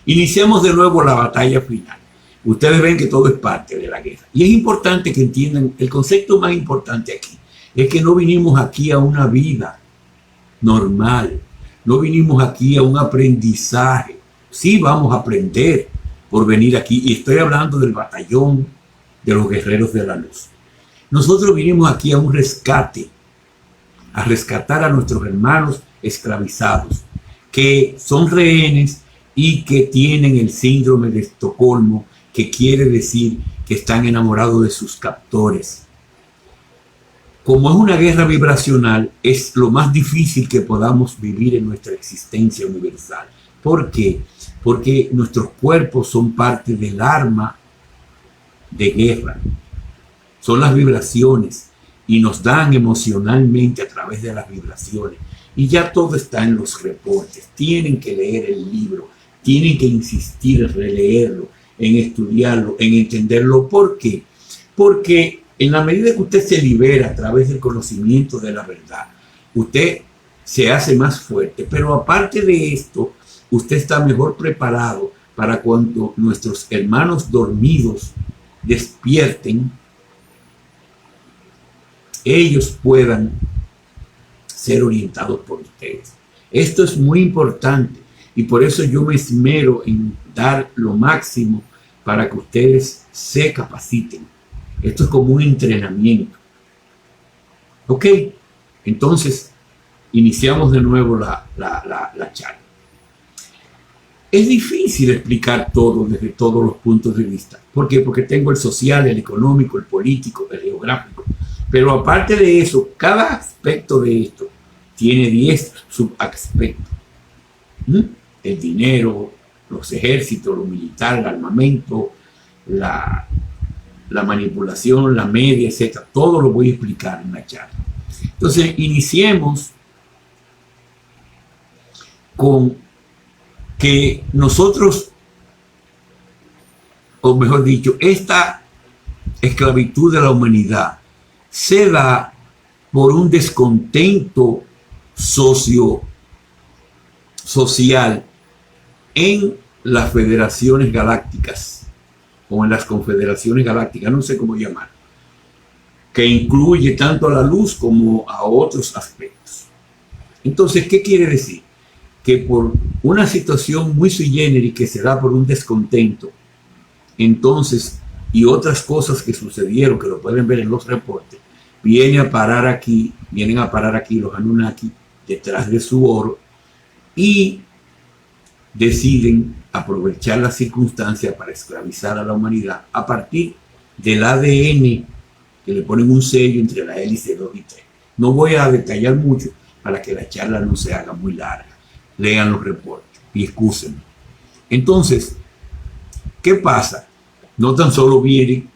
Iniciamos de nuevo la batalla final. Ustedes ven que todo es parte de la guerra. Y es importante que entiendan, el concepto más importante aquí es que no vinimos aquí a una vida normal, no vinimos aquí a un aprendizaje. Sí vamos a aprender por venir aquí, y estoy hablando del batallón de los guerreros de la luz. Nosotros vinimos aquí a un rescate, a rescatar a nuestros hermanos esclavizados, que son rehenes y que tienen el síndrome de Estocolmo, que quiere decir que están enamorados de sus captores. Como es una guerra vibracional, es lo más difícil que podamos vivir en nuestra existencia universal. ¿Por qué? Porque nuestros cuerpos son parte del arma de guerra. Son las vibraciones y nos dan emocionalmente a través de las vibraciones. Y ya todo está en los reportes. Tienen que leer el libro, tienen que insistir en releerlo, en estudiarlo, en entenderlo. ¿Por qué? Porque en la medida que usted se libera a través del conocimiento de la verdad, usted se hace más fuerte. Pero aparte de esto, usted está mejor preparado para cuando nuestros hermanos dormidos despierten, ellos puedan ser orientados por ustedes. Esto es muy importante y por eso yo me esmero en dar lo máximo para que ustedes se capaciten. Esto es como un entrenamiento. Ok, entonces iniciamos de nuevo la charla. Es difícil explicar todo desde todos los puntos de vista. ¿Por qué? Porque tengo el social, el económico, el político, el geográfico. Pero aparte de eso, cada aspecto de esto tiene 10 subaspectos. El dinero, los ejércitos, lo militar, el armamento, la manipulación, la media, etc. Todo lo voy a explicar en la charla. Entonces, iniciemos con que nosotros, o mejor dicho, esta esclavitud de la humanidad se da por un descontento social en las federaciones galácticas o en las confederaciones galácticas, no sé cómo llamar, que incluye tanto a la luz como a otros aspectos. Entonces, ¿qué quiere decir? Que por una situación muy sui generis que se da por un descontento, entonces, y otras cosas que sucedieron, que lo pueden ver en los reportes, vienen a parar aquí los Anunnaki detrás de su oro y deciden aprovechar la circunstancia para esclavizar a la humanidad a partir del ADN, que le ponen un sello entre la hélice 2 y 3. No voy a detallar mucho para que la charla no se haga muy larga. Lean los reportes y excúsenme. Entonces, ¿qué pasa? No tan solo vienen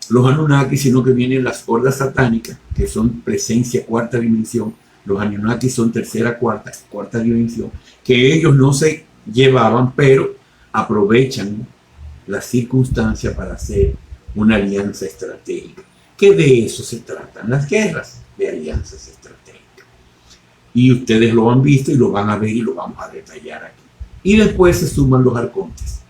los Anunnaki, sino que vienen las hordas satánicas, que son presencia cuarta dimensión. Los Anunnaki son tercera, cuarta dimensión, que ellos no se llevaban, pero aprovechan la circunstancia para hacer una alianza estratégica. Que de eso se tratan las guerras, de alianzas estratégicas. Y ustedes lo han visto y lo van a ver y lo vamos a detallar aquí. Y después se suman los arcontes.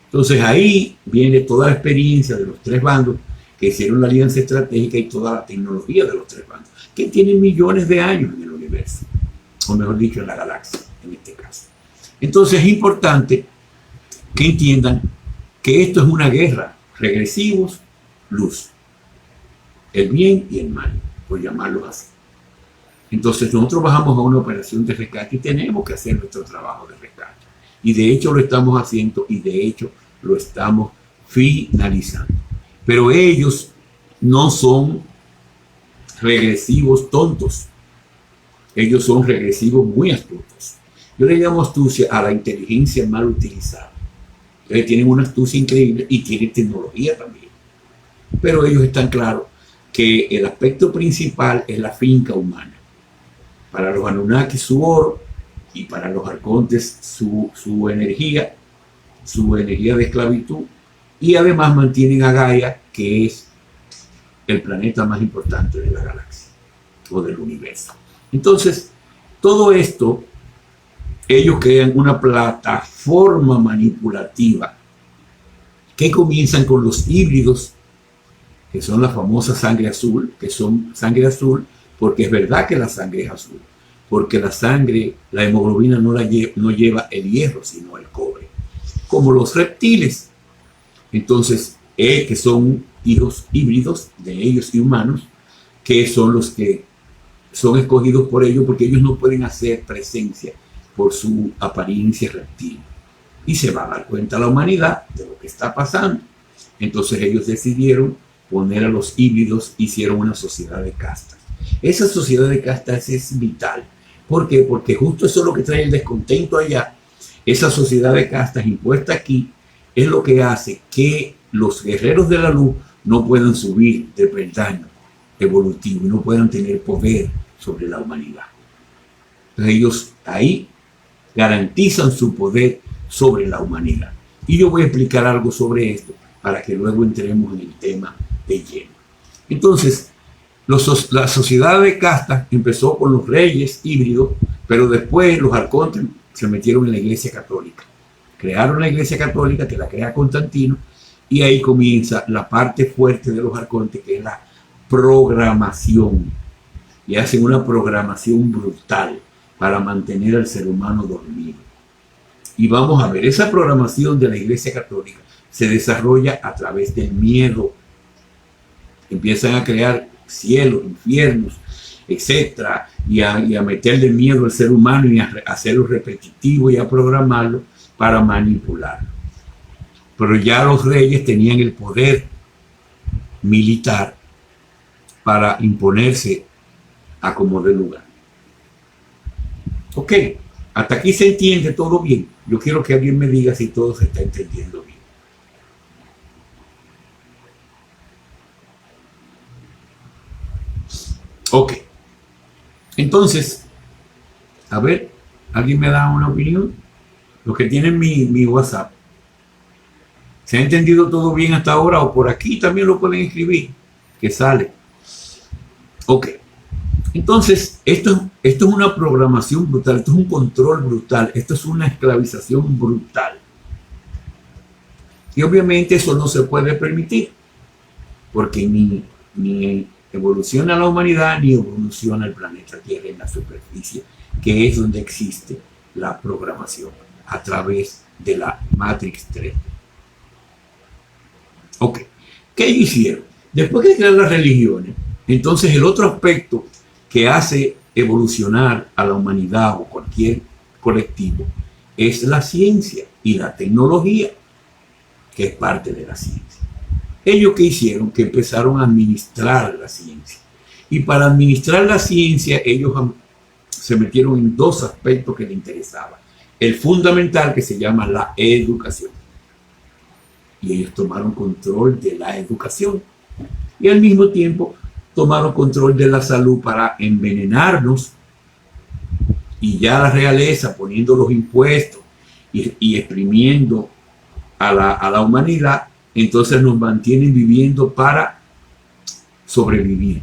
Entonces ahí viene toda la experiencia de los tres bandos que hicieron la alianza estratégica y toda la tecnología de los tres bandos, que tienen millones de años en el universo, o mejor dicho, en la galaxia, en este caso. Entonces es importante que entiendan que esto es una guerra, regresivos, luz, el bien y el mal, por llamarlos así. Entonces nosotros bajamos a una operación de rescate y tenemos que hacer nuestro trabajo de rescate. Y de hecho lo estamos haciendo y de hecho lo estamos finalizando. Pero ellos no son regresivos tontos. Ellos son regresivos muy astutos. Yo le llamo astucia a la inteligencia mal utilizada. Entonces tienen una astucia increíble y tienen tecnología también. Pero ellos están claros que el aspecto principal es la finca humana. Para los Anunnaki su oro y para los arcontes su energía de esclavitud. Y además mantienen a Gaia, que es el planeta más importante de la galaxia o del universo. Entonces, todo esto ellos crean una plataforma manipulativa que comienzan con los híbridos, que son la famosa sangre azul, que son sangre azul porque es verdad que la sangre es azul, porque la sangre, la hemoglobina no lleva el hierro, sino el cobre, como los reptiles. Entonces, que son hijos híbridos de ellos y humanos, que son los que son escogidos por ellos porque ellos no pueden hacer presencia por su apariencia reptil. Y se va a dar cuenta la humanidad de lo que está pasando. Entonces ellos decidieron poner a los híbridos, hicieron una sociedad de castas. Esa sociedad de castas es vital. ¿Por qué? Porque justo eso es lo que trae el descontento allá. Esa sociedad de castas impuesta aquí es lo que hace que los guerreros de la luz no puedan subir de peldaño evolutivo y no puedan tener poder sobre la humanidad. Entonces ellos ahí garantizan su poder sobre la humanidad. Y yo voy a explicar algo sobre esto para que luego entremos en el tema de lleno. Entonces, la sociedad de castas empezó con los reyes híbridos, pero después los arcontes se metieron en la iglesia católica. Crearon la iglesia católica, que la crea Constantino, y ahí comienza la parte fuerte de los arcontes, que es la programación. Y hacen una programación brutal para mantener al ser humano dormido. Y vamos a ver, esa programación de la iglesia católica se desarrolla a través del miedo. Empiezan a crear cielos, infiernos, etcétera, y a meterle miedo al ser humano y a hacerlo repetitivo y a programarlo para manipularlo. Pero ya los reyes tenían el poder militar para imponerse a como de lugar. Ok, hasta aquí se entiende todo bien. Yo quiero que alguien me diga si todo se está entendiendo bien. Ok, entonces, a ver, ¿alguien me da una opinión? Los que tienen mi WhatsApp. ¿Se ha entendido todo bien hasta ahora? O por aquí también lo pueden escribir, que sale. Ok, entonces, esto es una programación brutal, esto es un control brutal, esto es una esclavización brutal. Y obviamente eso no se puede permitir, porque ni evoluciona la humanidad ni evoluciona el planeta Tierra en la superficie, que es donde existe la programación, a través de la Matrix 3. Ok, ¿qué ellos hicieron? Después que crearon las religiones, entonces el otro aspecto que hace evolucionar a la humanidad o cualquier colectivo es la ciencia y la tecnología, que es parte de la ciencia. Ellos que hicieron, que empezaron a administrar la ciencia. Y para administrar la ciencia, ellos se metieron en dos aspectos que les interesaban. El fundamental, que se llama la educación. Y ellos tomaron control de la educación. Y al mismo tiempo tomaron control de la salud para envenenarnos. Y ya la realeza, poniendo los impuestos y exprimiendo a la humanidad, entonces nos mantienen viviendo para sobrevivir,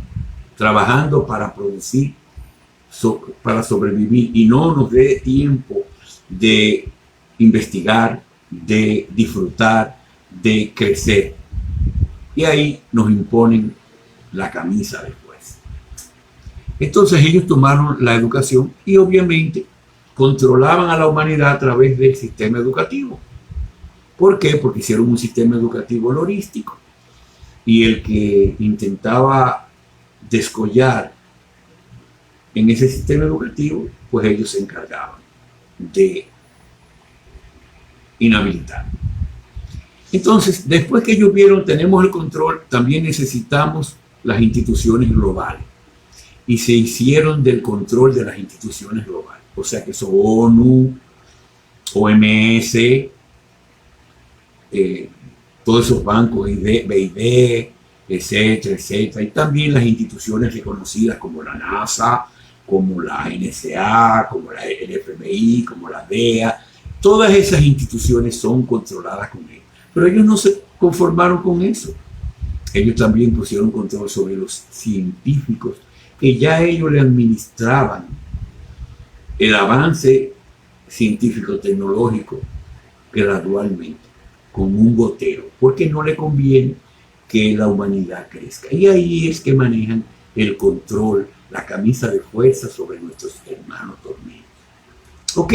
trabajando para producir, para sobrevivir, y no nos dé tiempo de investigar, de disfrutar, de crecer. Y ahí nos imponen la camisa después. Entonces ellos tomaron la educación y obviamente controlaban a la humanidad a través del sistema educativo. ¿Por qué? Porque hicieron un sistema educativo holístico, y el que intentaba descollar en ese sistema educativo, pues ellos se encargaban de inhabilitar. Entonces, después que ellos vieron, tenemos el control, también necesitamos las instituciones globales, y se hicieron del control de las instituciones globales, o sea que son ONU, OMS, todos esos bancos, BID, etcétera, etcétera, y también las instituciones reconocidas como la NASA, como la NSA, como el FBI, como la DEA. Todas esas instituciones son controladas con ellos. Pero ellos no se conformaron con eso. Ellos también pusieron control sobre los científicos, que ya ellos le administraban el avance científico-tecnológico gradualmente, con un gotero, porque no le conviene que la humanidad crezca. Y ahí es que manejan el control, la camisa de fuerza sobre nuestros hermanos dormidos. Ok,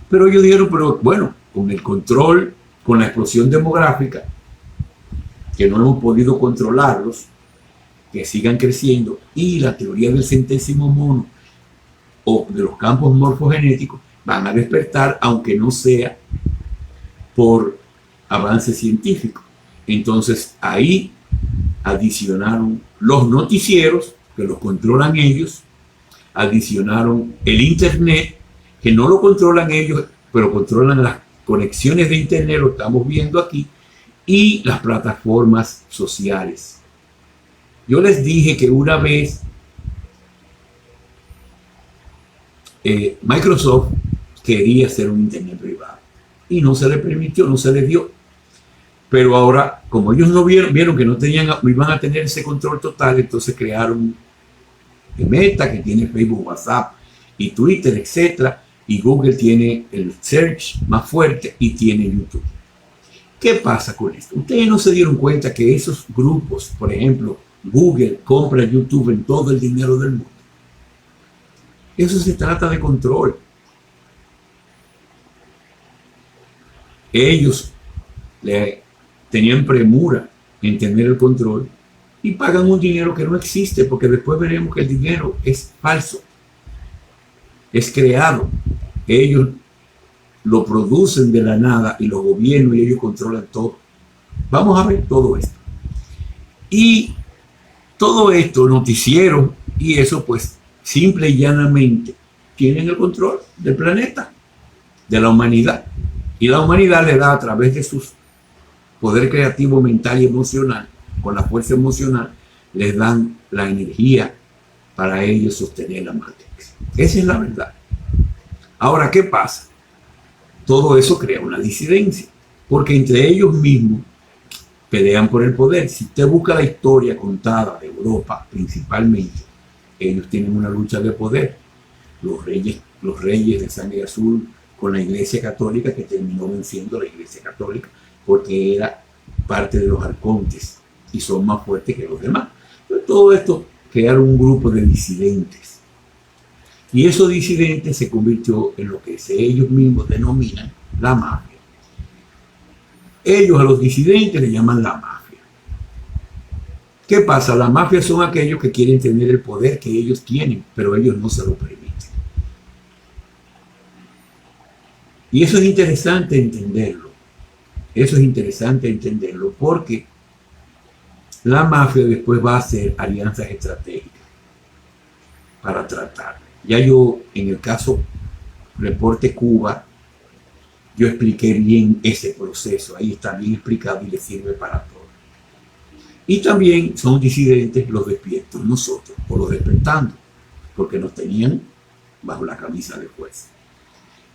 pero ellos dijeron, pero bueno, con el control, con la explosión demográfica, que no hemos podido controlarlos, que sigan creciendo, y la teoría del centésimo mono o de los campos morfogenéticos van a despertar, aunque no sea por avance científico. Entonces ahí adicionaron los noticieros, que los controlan ellos, adicionaron el internet, que no lo controlan ellos, pero controlan las conexiones de internet, lo estamos viendo aquí, y las plataformas sociales. Yo les dije que una vez Microsoft quería hacer un internet privado y no se le permitió, no se le dio. Pero ahora, como ellos no vieron que no iban a tener ese control total, entonces crearon Meta, que tiene Facebook, WhatsApp y Twitter, etcétera, y Google tiene el search más fuerte y tiene YouTube. ¿Qué pasa con esto? Ustedes no se dieron cuenta que esos grupos, por ejemplo, Google compra YouTube en todo el dinero del mundo. Eso se trata de control. Ellos tenían premura en tener el control y pagan un dinero que no existe, porque después veremos que el dinero es falso, es creado. Ellos lo producen de la nada y los gobiernos y ellos controlan todo. Vamos a ver todo esto. Y todo esto, noticiero y eso, pues simple y llanamente tienen el control del planeta, de la humanidad. Y la humanidad le da, a través de su poder creativo, mental y emocional, con la fuerza emocional, les dan la energía para ellos sostener la Matrix. Esa es la verdad. Ahora, ¿qué pasa? Todo eso crea una disidencia, porque entre ellos mismos pelean por el poder. Si usted busca la historia contada de Europa, principalmente, ellos tienen una lucha de poder. Los reyes de sangre azul con la Iglesia Católica, que terminó venciendo la Iglesia Católica porque era parte de los arcontes y son más fuertes que los demás. Entonces, todo esto crearon un grupo de disidentes. Y esos disidentes se convirtió en lo que ellos mismos denominan la mafia. Ellos a los disidentes le llaman la mafia. ¿Qué pasa? La mafia son aquellos que quieren tener el poder que ellos tienen, pero ellos no se lo permiten. Y eso es interesante entenderlo. Eso es interesante entenderlo porque la mafia después va a hacer alianzas estratégicas para tratar. Ya yo, en el caso Reporte Cuba, yo expliqué bien ese proceso. Ahí está bien explicado y le sirve para todo. Y también son disidentes los despiertos, nosotros, o los despertando, porque nos tenían bajo la camisa de fuerza.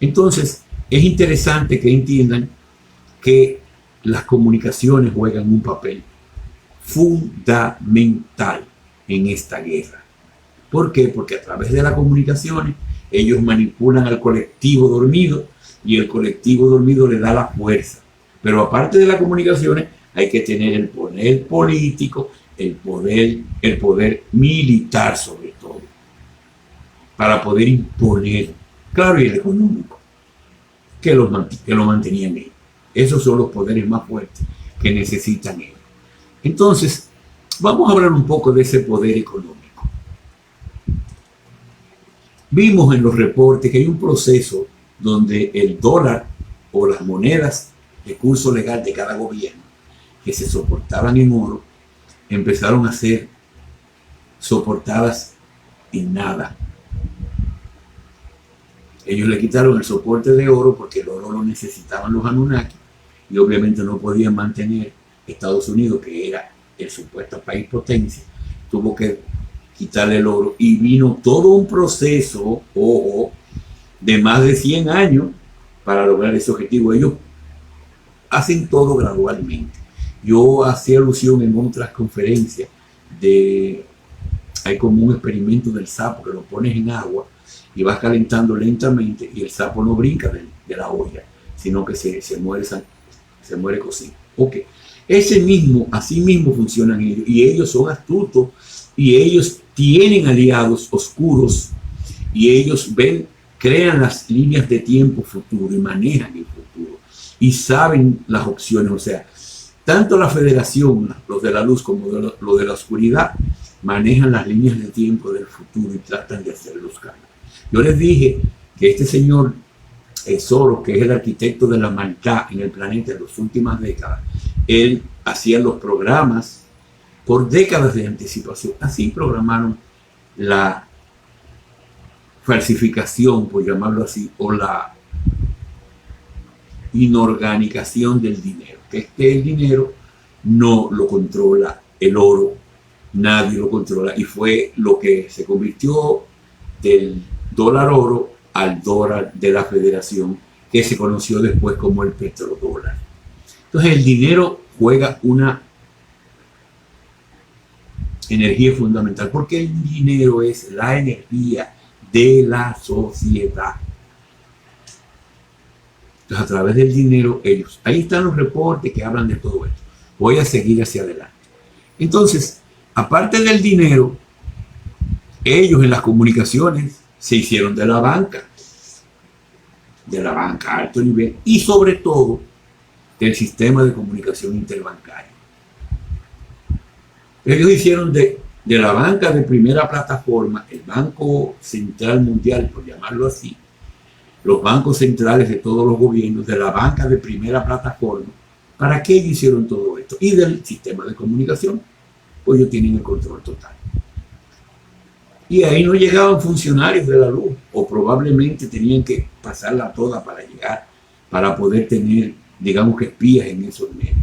Entonces, es interesante que entiendan que las comunicaciones juegan un papel fundamental en esta guerra. ¿Por qué? Porque a través de las comunicaciones ellos manipulan al colectivo dormido y el colectivo dormido le da la fuerza. Pero aparte de las comunicaciones hay que tener el poder político, el poder militar sobre todo, para poder imponer, claro, y el económico, que lo mantenían ellos. Esos son los poderes más fuertes que necesitan ellos. Entonces, vamos a hablar un poco de ese poder económico. Vimos en los reportes que hay un proceso donde el dólar o las monedas de curso legal de cada gobierno que se soportaban en oro empezaron a ser soportadas en nada. Ellos le quitaron el soporte de oro porque el oro lo necesitaban los Anunnaki y obviamente no podían mantener Estados Unidos, que era el supuesto país potencia, tuvo que quitarle el oro y vino todo un proceso, ojo, de más de 100 años para lograr ese objetivo. Ellos hacen todo gradualmente. Yo hacía alusión en otras conferencias hay como un experimento del sapo que lo pones en agua y vas calentando lentamente y el sapo no brinca de la olla, sino que se muere cocido. Ok, así mismo funcionan ellos, y ellos son astutos, y ellos tienen aliados oscuros, y ellos crean las líneas de tiempo futuro y manejan el futuro, y saben las opciones. O sea, tanto la Federación, los de la luz, como los de la oscuridad, manejan las líneas de tiempo del futuro y tratan de hacer los cambios. Yo les dije que este señor Soros, que es el arquitecto de la maldad en el planeta en las últimas décadas, él hacía los programas por décadas de anticipación. Así programaron la falsificación, por llamarlo así, o la inorganización del dinero. Que es que el dinero no lo controla el oro, nadie lo controla, y fue lo que se convirtió del dólar oro al dólar de la Federación, que se conoció después como el petrodólar. Entonces el dinero juega una energía fundamental, porque el dinero es la energía de la sociedad. Entonces, a través del dinero, ahí están los reportes que hablan de todo esto. Voy a seguir hacia adelante. Entonces, aparte del dinero, ellos en las comunicaciones se hicieron de la banca a alto nivel, y sobre todo del sistema de comunicación interbancario. Ellos hicieron de la banca de primera plataforma, el Banco Central Mundial, por llamarlo así, los bancos centrales de todos los gobiernos, de la banca de primera plataforma. ¿Para qué ellos hicieron todo esto? Y del sistema de comunicación, pues ellos tienen el control total. Y ahí no llegaban funcionarios de la luz, o probablemente tenían que pasarla toda para llegar, para poder tener, digamos que espías en esos medios.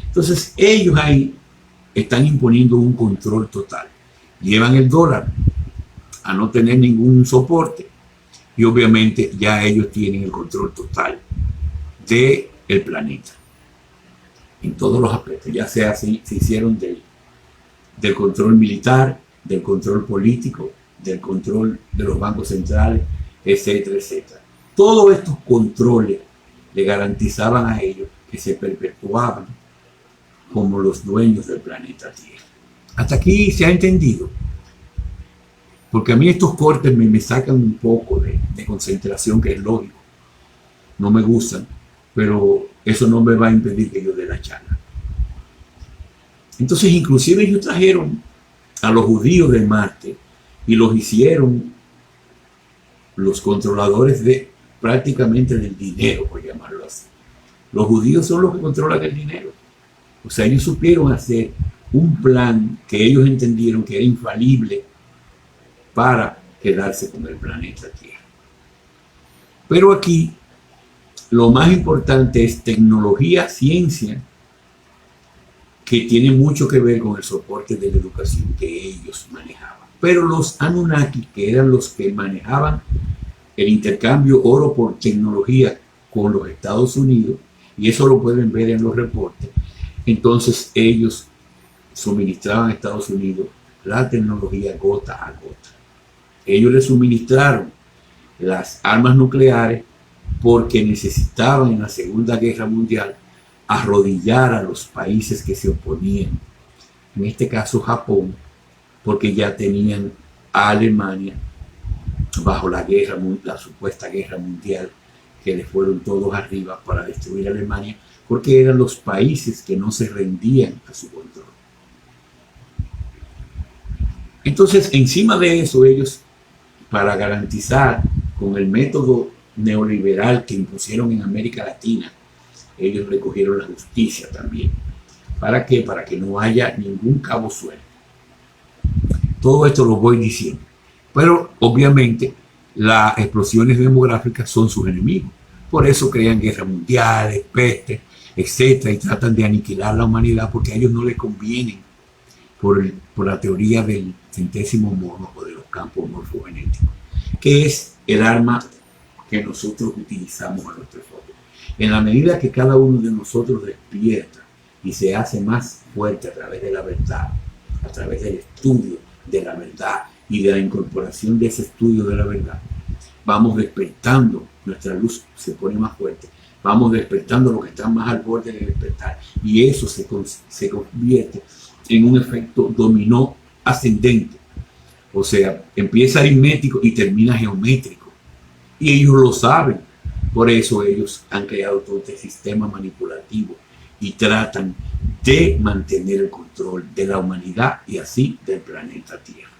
Entonces ellos ahí están imponiendo un control total. Llevan el dólar a no tener ningún soporte, y obviamente ya ellos tienen el control total del planeta en todos los aspectos. Ya sea se hicieron del control militar, del control político, del control de los bancos centrales, etcétera, etcétera. Todos estos controles le garantizaban a ellos que se perpetuaban como los dueños del planeta Tierra. Hasta aquí se ha entendido, porque a mí estos cortes me sacan un poco de concentración, que es lógico, no me gustan, pero eso no me va a impedir que yo dé la charla. Entonces, inclusive ellos trajeron a los judíos de Marte y los hicieron los controladores prácticamente del dinero, por llamarlo así. Los judíos son los que controlan el dinero. O sea, ellos supieron hacer un plan que ellos entendieron que era infalible para quedarse con el planeta Tierra. Pero aquí lo más importante es tecnología, ciencia, que tiene mucho que ver con el soporte de la educación que ellos manejaban. Pero los Anunnaki, que eran los que manejaban el intercambio oro por tecnología con los Estados Unidos, y eso lo pueden ver en los reportes, entonces ellos suministraban a Estados Unidos la tecnología gota a gota. Ellos le suministraron las armas nucleares porque necesitaban en la Segunda Guerra Mundial arrodillar a los países que se oponían. En este caso Japón, porque ya tenían a Alemania bajo la supuesta guerra mundial, que le fueron todos arriba para destruir a Alemania, porque eran los países que no se rendían a su control. Entonces, encima de eso, ellos, para garantizar con el método neoliberal que impusieron en América Latina, ellos recogieron la justicia también. ¿Para qué? Para que no haya ningún cabo suelto. Todo esto lo voy diciendo. Pero obviamente las explosiones demográficas son sus enemigos. Por eso crean guerras mundiales, pestes, etcétera, y tratan de aniquilar la humanidad porque a ellos no les convienen por la teoría del centésimo mono o de los campos morfogenéticos, que es el arma que nosotros utilizamos a nuestro favor. En la medida que cada uno de nosotros despierta y se hace más fuerte a través de la verdad, a través del estudio de la verdad y de la incorporación de ese estudio de la verdad, vamos despertando, nuestra luz se pone más fuerte, vamos despertando lo que está más al borde de despertar, y eso se convierte en un efecto dominó ascendente. O sea, empieza aritmético y termina geométrico. Y ellos lo saben. Por eso ellos han creado todo este sistema manipulativo y tratan de mantener el control de la humanidad y así del planeta Tierra.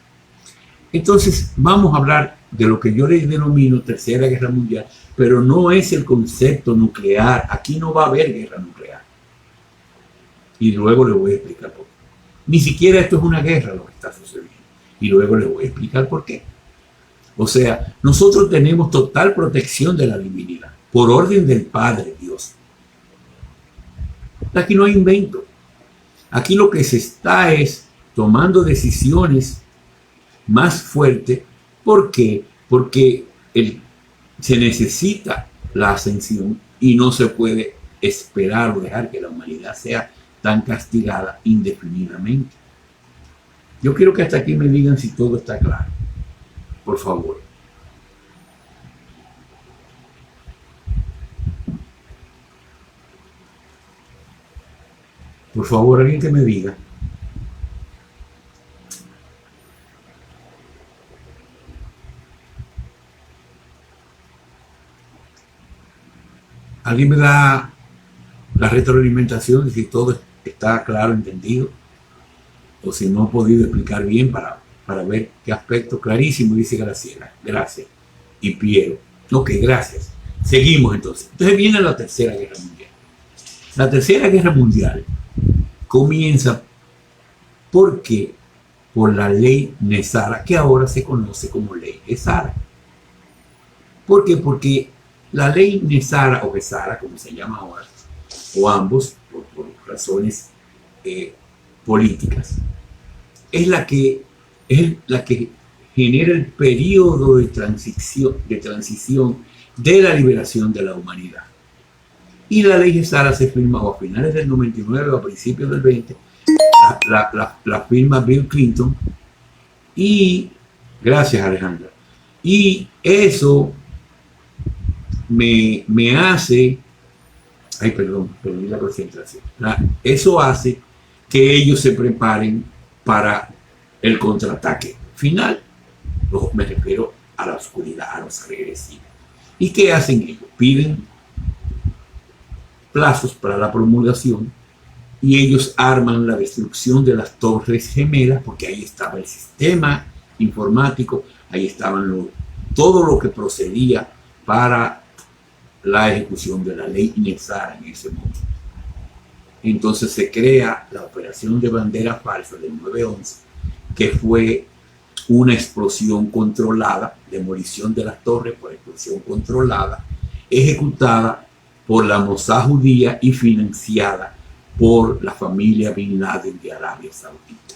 Entonces, vamos a hablar de lo que yo les denomino Tercera Guerra Mundial, pero no es el concepto nuclear. Aquí no va a haber guerra nuclear. Y luego les voy a explicar por qué. Ni siquiera esto es una guerra lo que está sucediendo. Y luego les voy a explicar por qué. O sea, nosotros tenemos total protección de la divinidad, por orden del Padre Dios. Aquí no hay invento. Aquí lo que se está es tomando decisiones más fuertes. ¿Por qué? Porque se necesita la ascensión y no se puede esperar o dejar que la humanidad sea tan castigada indefinidamente. Yo quiero que hasta aquí me digan si todo está claro. Por favor. Por favor, alguien que me diga. ¿Alguien me da la retroalimentación de si todo está claro, entendido? O si no he podido explicar bien para ver qué aspecto clarísimo, dice Graciela. Gracias. Y Piero. Ok, gracias. Seguimos entonces. Entonces viene la Tercera Guerra Mundial. La Tercera Guerra Mundial comienza porque por la ley Nesara, que ahora se conoce como ley Gesara. ¿Por qué? Porque la ley Nesara o Gesara, como se llama ahora, o ambos, por razones políticas, es la que genera el periodo de transición de la liberación de la humanidad. Y la ley Gesara se firma a finales del 99 o a principios del 20, la firma Bill Clinton, y gracias Alejandra, y eso me hace, perdí la concentración, eso hace que ellos se preparen para el contraataque final. Me refiero a la oscuridad, a los regresivos. ¿Y qué hacen ellos? Piden plazos para la promulgación y ellos arman la destrucción de las Torres Gemelas, porque ahí estaba el sistema informático, ahí estaban todo lo que procedía para la ejecución de la ley Nesara en ese momento. Entonces se crea la operación de bandera falsa del 9/11, que fue una explosión controlada, demolición de las torres por explosión controlada, ejecutada por la Mossad judía y financiada por la familia Bin Laden de Arabia Saudita.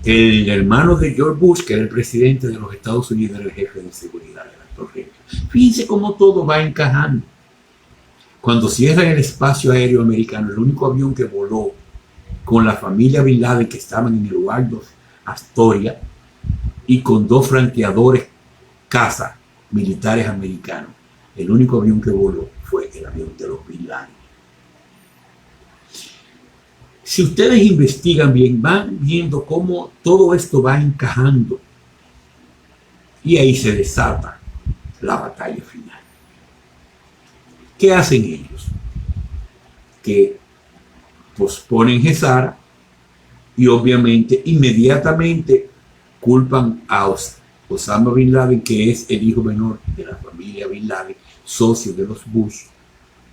El hermano de George Bush, que era el presidente de los Estados Unidos, era el jefe de seguridad de las Torres. Fíjense cómo todo va encajando. Cuando cierran el espacio aéreo americano, el único avión que voló con la familia Bin Laden, que estaban en el Waldorf Astoria, y con 2 franqueadores caza militares americanos, el único avión que voló fue el avión de los Bin Laden. Si ustedes investigan bien, van viendo cómo todo esto va encajando, y ahí se desata la batalla final. ¿Qué hacen ellos? Que posponen Gesara y obviamente inmediatamente culpan a Osama Bin Laden, que es el hijo menor de la familia Bin Laden, socio de los Bush.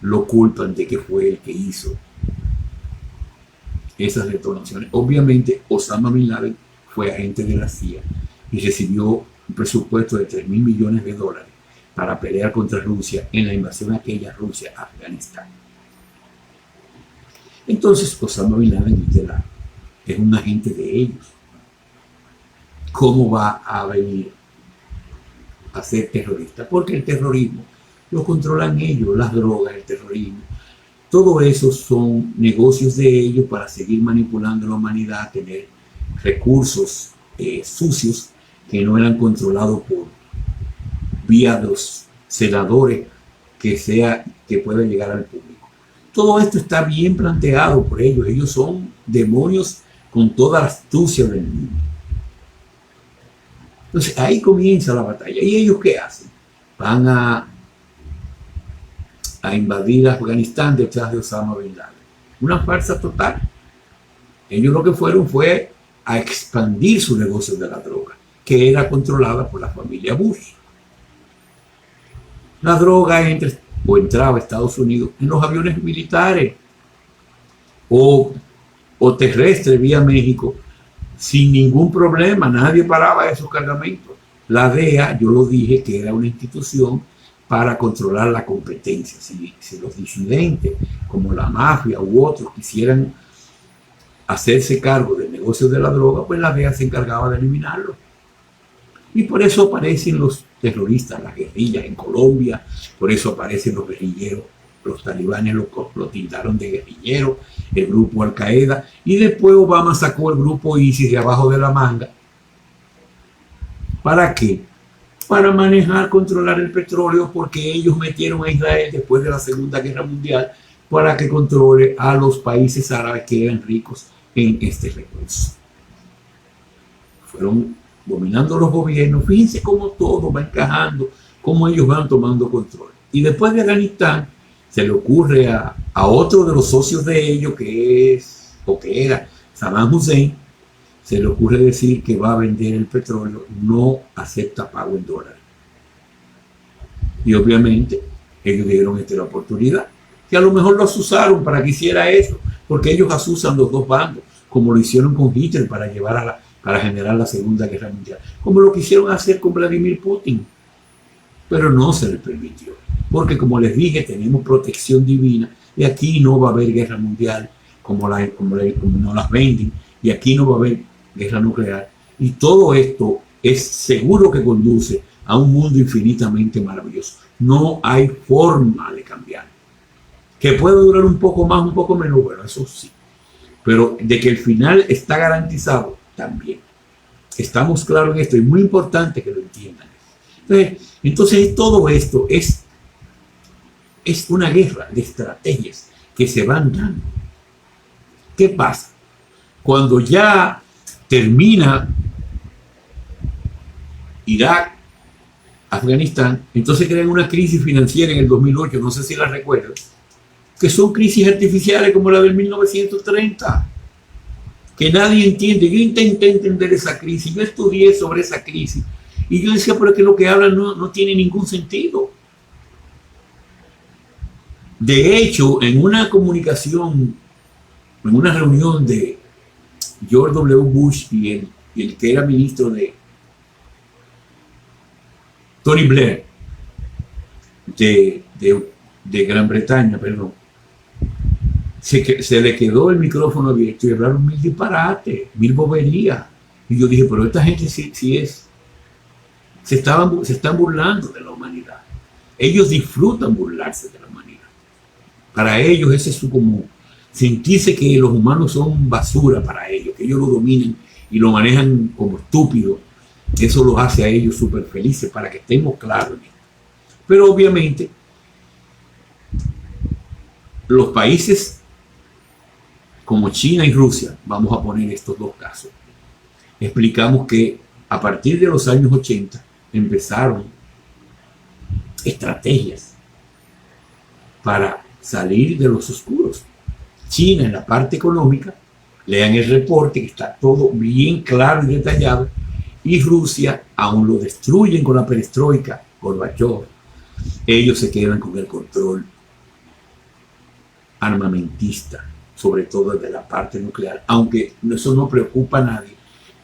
Lo culpan de que fue el que hizo esas detonaciones. Obviamente Osama Bin Laden fue agente de la CIA y recibió un presupuesto de $3.000 millones para pelear contra Rusia en la invasión aquella Rusia a Afganistán. Entonces Osama Bin Laden es un agente de ellos. ¿Cómo va a venir a ser terrorista? Porque el terrorismo lo controlan ellos, las drogas, el terrorismo. Todo eso son negocios de ellos para seguir manipulando a la humanidad, tener recursos sucios que no eran controlados por vía de los senadores que pueda llegar al público. Todo esto está bien planteado por ellos. Ellos son demonios con toda la astucia del mundo. Entonces ahí comienza la batalla. ¿Y ellos qué hacen? Van a invadir Afganistán detrás de Osama Bin Laden. Una farsa total. Ellos lo que fueron fue a expandir su negocio de la droga, que era controlada por la familia Bush. La droga entraba a Estados Unidos en los aviones militares o terrestres vía México sin ningún problema. Nadie paraba esos cargamentos. La DEA, yo lo dije, que era una institución para controlar la competencia. Si los disidentes, como la mafia u otros, quisieran hacerse cargo del negocio de la droga, pues la DEA se encargaba de eliminarlo. Y por eso aparecen los terroristas, las guerrillas en Colombia, por eso aparecen los guerrilleros, los talibanes lo tildaron de guerrillero, el grupo Al Qaeda, y después Obama sacó el grupo ISIS de abajo de la manga. ¿Para qué? Para manejar, controlar el petróleo, porque ellos metieron a Israel después de la Segunda Guerra Mundial para que controle a los países árabes que eran ricos en este recurso. Fueron dominando los gobiernos. Fíjense cómo todo va encajando, cómo ellos van tomando control. Y después de Afganistán, se le ocurre a otro de los socios de ellos, que era Saddam Hussein, se le ocurre decir que va a vender el petróleo, no acepta pago en dólares. Y obviamente ellos dijeron: esta es la oportunidad. Que a lo mejor los usaron para que hiciera eso, porque ellos asusan los dos bandos, como lo hicieron con Hitler para generar la Segunda Guerra Mundial, como lo quisieron hacer con Vladimir Putin, pero no se les permitió, porque como les dije, tenemos protección divina y aquí no va a haber guerra mundial como no las venden, y aquí no va a haber guerra nuclear, y todo esto es seguro que conduce a un mundo infinitamente maravilloso. No hay forma de cambiar. Que puede durar un poco más, un poco menos, bueno, eso sí, pero de que el final está garantizado, también. Estamos claros en esto, es muy importante que lo entiendan. Entonces todo esto es una guerra de estrategias que se van dando. ¿Qué pasa? Cuando ya termina Irak, Afganistán, entonces crean una crisis financiera en el 2008, no sé si la recuerdan, que son crisis artificiales como la del 1930, que nadie entiende. Yo intenté entender esa crisis, yo estudié sobre esa crisis, y yo decía, pero es que lo que hablan no tiene ningún sentido. De hecho, en una comunicación, en una reunión de George W. Bush y el que era ministro de Tony Blair, de Gran Bretaña, perdón, se le quedó el micrófono abierto y hablaron mil disparates, mil boberías. Y yo dije, pero esta gente se están burlando de la humanidad. Ellos disfrutan burlarse de la humanidad. Para ellos ese es como sentirse que los humanos son basura para ellos, que ellos lo dominen y lo manejan como estúpido. Eso los hace a ellos súper felices, para que estemos claros en esto. Pero obviamente los países como China y Rusia, vamos a poner estos dos casos, explicamos que a partir de los años 80 empezaron estrategias para salir de los oscuros. China, en la parte económica, lean el reporte que está todo bien claro y detallado, y Rusia aún lo destruyen con la perestroika, Gorbachev. Ellos se quedan con el control armamentista, sobre todo de la parte nuclear, aunque eso no preocupa a nadie,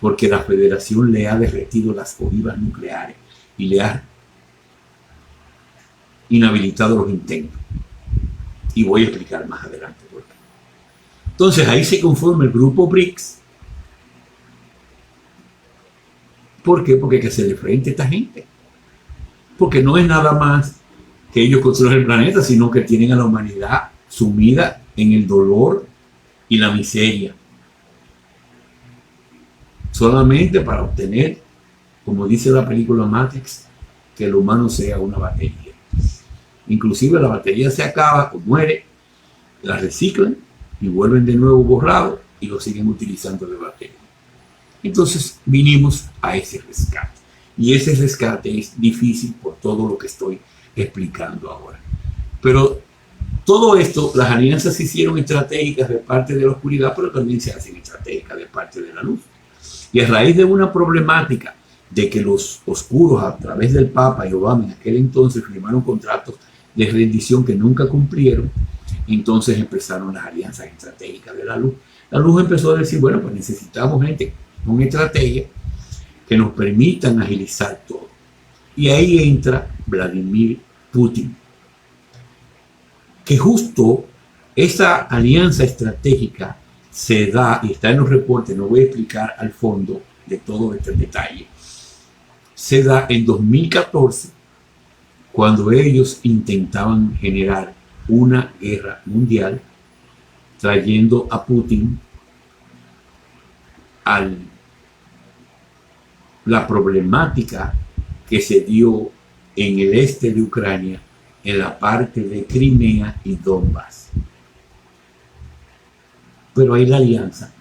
porque la Federación le ha derretido las ojivas nucleares y le ha inhabilitado los intentos. Y voy a explicar más adelante por qué. Entonces ahí se conforma el grupo BRICS. ¿Por qué? Porque hay que hacerle frente a esta gente. Porque no es nada más que ellos controlan el planeta, sino que tienen a la humanidad sumida en el dolor y la miseria, solamente para obtener como dice la película Matrix, que el humano sea una batería. Inclusive la batería se acaba o muere, la reciclan y vuelven de nuevo borrado y lo siguen utilizando de batería. Entonces vinimos a ese rescate. Y ese rescate es difícil por todo lo que estoy explicando ahora. Pero todo esto, las alianzas se hicieron estratégicas de parte de la oscuridad, pero también se hacen estratégicas de parte de la luz. Y a raíz de una problemática de que los oscuros, a través del Papa y Obama en aquel entonces, firmaron contratos de rendición que nunca cumplieron, entonces empezaron las alianzas estratégicas de la luz. La luz empezó a decir, bueno, pues necesitamos gente con estrategia que nos permitan agilizar todo. Y ahí entra Vladimir Putin, que justo esa alianza estratégica se da, y está en los reportes, no voy a explicar al fondo de todo este detalle, se da en 2014, cuando ellos intentaban generar una guerra mundial, trayendo a Putin a la problemática que se dio en el este de Ucrania, en la parte de Crimea y Donbass. Pero ahí la alianza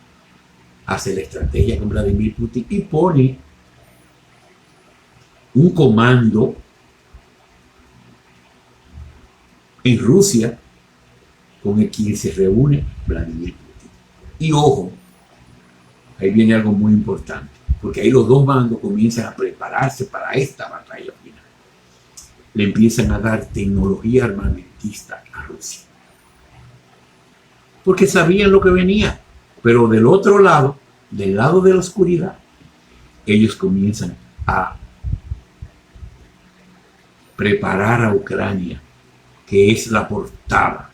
hace la estrategia con Vladimir Putin y pone un comando en Rusia con el quien se reúne Vladimir Putin. Y ojo, ahí viene algo muy importante, porque ahí los dos bandos comienzan a prepararse para esta batalla final. Le empiezan a dar tecnología armamentista a Rusia, porque sabían lo que venía. Pero del otro lado, del lado de la oscuridad, ellos comienzan a preparar a Ucrania, que es la portada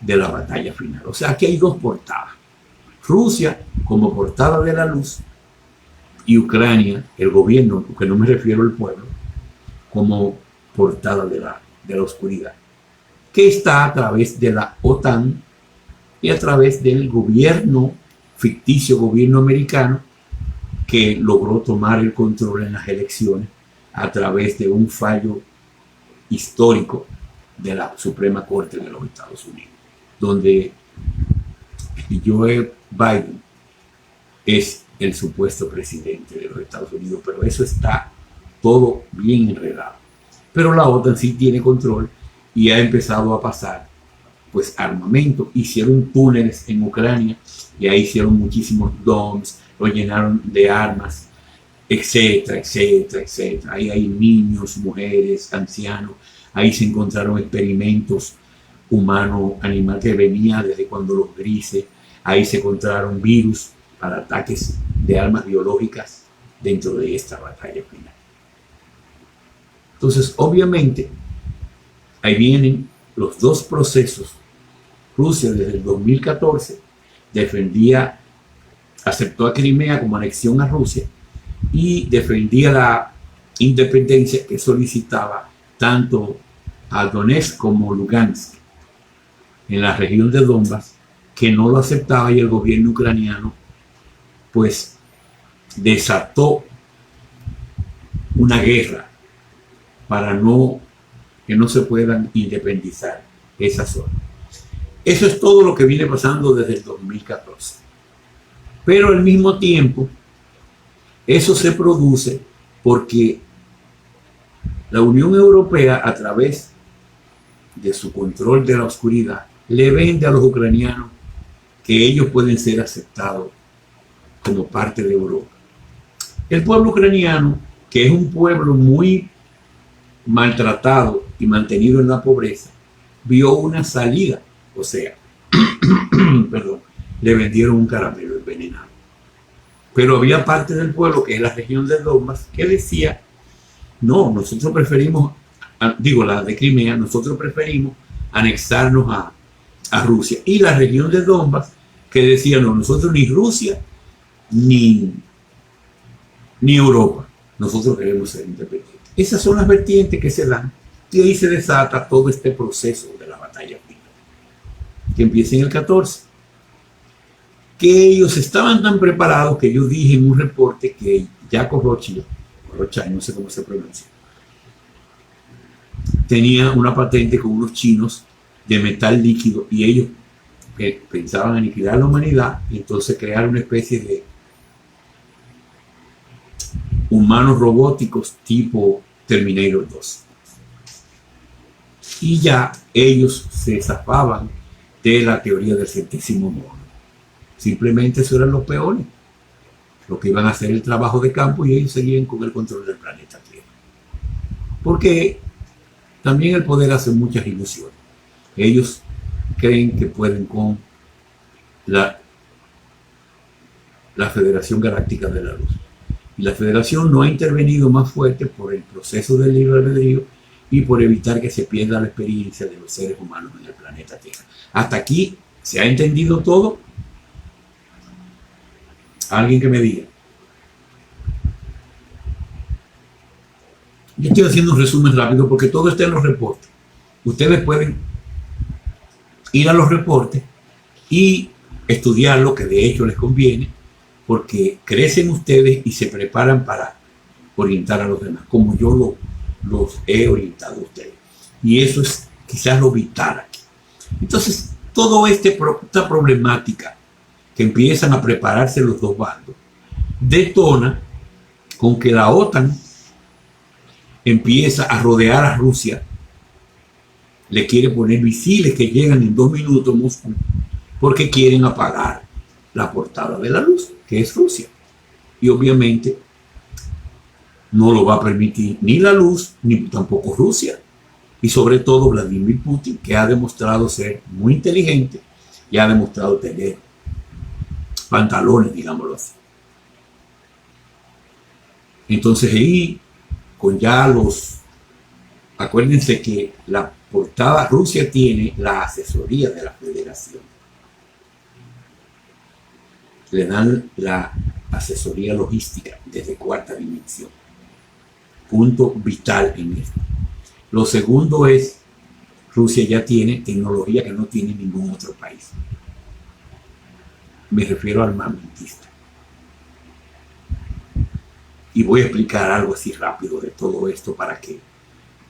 de la batalla final. O sea, aquí hay dos portadas. Rusia como portada de la luz y Ucrania, el gobierno, que no me refiero al pueblo, como portada de la oscuridad, que está a través de la OTAN y a través del gobierno, ficticio gobierno americano, que logró tomar el control en las elecciones a través de un fallo histórico de la Suprema Corte de los Estados Unidos, donde Joe Biden es el supuesto presidente de los Estados Unidos, pero eso está todo bien enredado. Pero la OTAN sí tiene control y ha empezado a pasar pues armamento. Hicieron túneles en Ucrania y ahí hicieron muchísimos domes, lo llenaron de armas, etcétera, etcétera, etcétera. Ahí hay niños, mujeres, ancianos. Ahí se encontraron experimentos humano-animal que venía desde cuando los grises. Ahí se encontraron virus para ataques de armas biológicas dentro de esta batalla final. Entonces, obviamente, ahí vienen los dos procesos. Rusia desde el 2014 aceptó a Crimea como anexión a Rusia y defendía la independencia que solicitaba tanto a Donetsk como Lugansk en la región de Donbass, que no lo aceptaba, y el gobierno ucraniano pues desató una guerra para que no se puedan independizar esa zona. Eso es todo lo que viene pasando desde el 2014. Pero al mismo tiempo, eso se produce porque la Unión Europea, a través de su control de la oscuridad, le vende a los ucranianos que ellos pueden ser aceptados como parte de Europa. El pueblo ucraniano, que es un pueblo muy maltratado y mantenido en la pobreza, vio una salida, o sea, perdón, le vendieron un caramelo envenenado. Pero había parte del pueblo, que es la región de Donbass, que decía, no, nosotros preferimos, la de Crimea, nosotros preferimos anexarnos a Rusia. Y la región de Donbass, que decía, no, nosotros ni Rusia, ni Europa, nosotros queremos ser independientes. Esas son las vertientes que se dan, y ahí se desata todo este proceso de la batalla final, que empieza en el 14. que ellos estaban tan preparados que yo dije en un reporte que Jaco Rothschild, no sé cómo se pronuncia, tenía una patente con unos chinos de metal líquido y ellos pensaban aniquilar la humanidad y entonces crear una especie de humanos robóticos tipo Terminator 2. Y ya ellos se zafaban de la teoría del centésimo mono. Simplemente eso eran los peones, los que iban a hacer el trabajo de campo y ellos seguían con el control del planeta Tierra. Porque también el poder hace muchas ilusiones. Ellos creen que pueden con la Federación Galáctica de la Luz. Y la Federación no ha intervenido más fuerte por el proceso del libre albedrío y por evitar que se pierda la experiencia de los seres humanos en el planeta Tierra. Hasta aquí se ha entendido todo. Alguien que me diga. Yo estoy haciendo un resumen rápido porque todo está en los reportes. Ustedes pueden ir a los reportes y estudiar lo que de hecho les conviene, porque crecen ustedes y se preparan para orientar a los demás, como yo los he orientado a ustedes. Y eso es quizás lo vital aquí. Entonces, toda esta problemática que empiezan a prepararse los dos bandos, detona con que la OTAN empieza a rodear a Rusia, le quiere poner misiles que llegan en 2 minutos a Moscú, porque quieren apagar la portada de la luz, que es Rusia. Y obviamente no lo va a permitir ni la luz, ni tampoco Rusia. Y sobre todo Vladimir Putin, que ha demostrado ser muy inteligente y ha demostrado tener pantalones, digámoslo así. Entonces ahí, con ya acuérdense que la portada, Rusia tiene la asesoría de la Federación. Le dan la asesoría logística desde 4ª dimensión. Punto vital en esto. Lo segundo es, Rusia ya tiene tecnología que no tiene ningún otro país. Me refiero al armamentista. Y voy a explicar algo así rápido de todo esto para que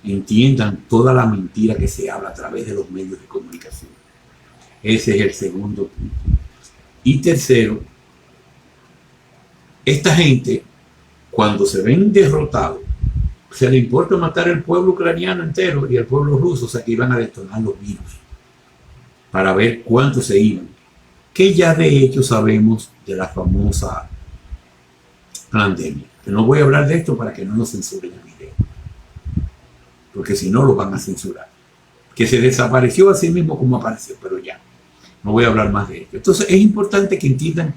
entiendan toda la mentira que se habla a través de los medios de comunicación. Ese es el segundo punto. Y tercero, esta gente, cuando se ven derrotados, se le importa matar al pueblo ucraniano entero y al pueblo ruso, o sea que iban a detonar los virus para ver cuántos se iban. Que ya de hecho sabemos de la famosa pandemia. Que no voy a hablar de esto para que no nos censuren el video, porque si no lo van a censurar. Que se desapareció así mismo como apareció, pero ya, no voy a hablar más de esto. Entonces es importante que entiendan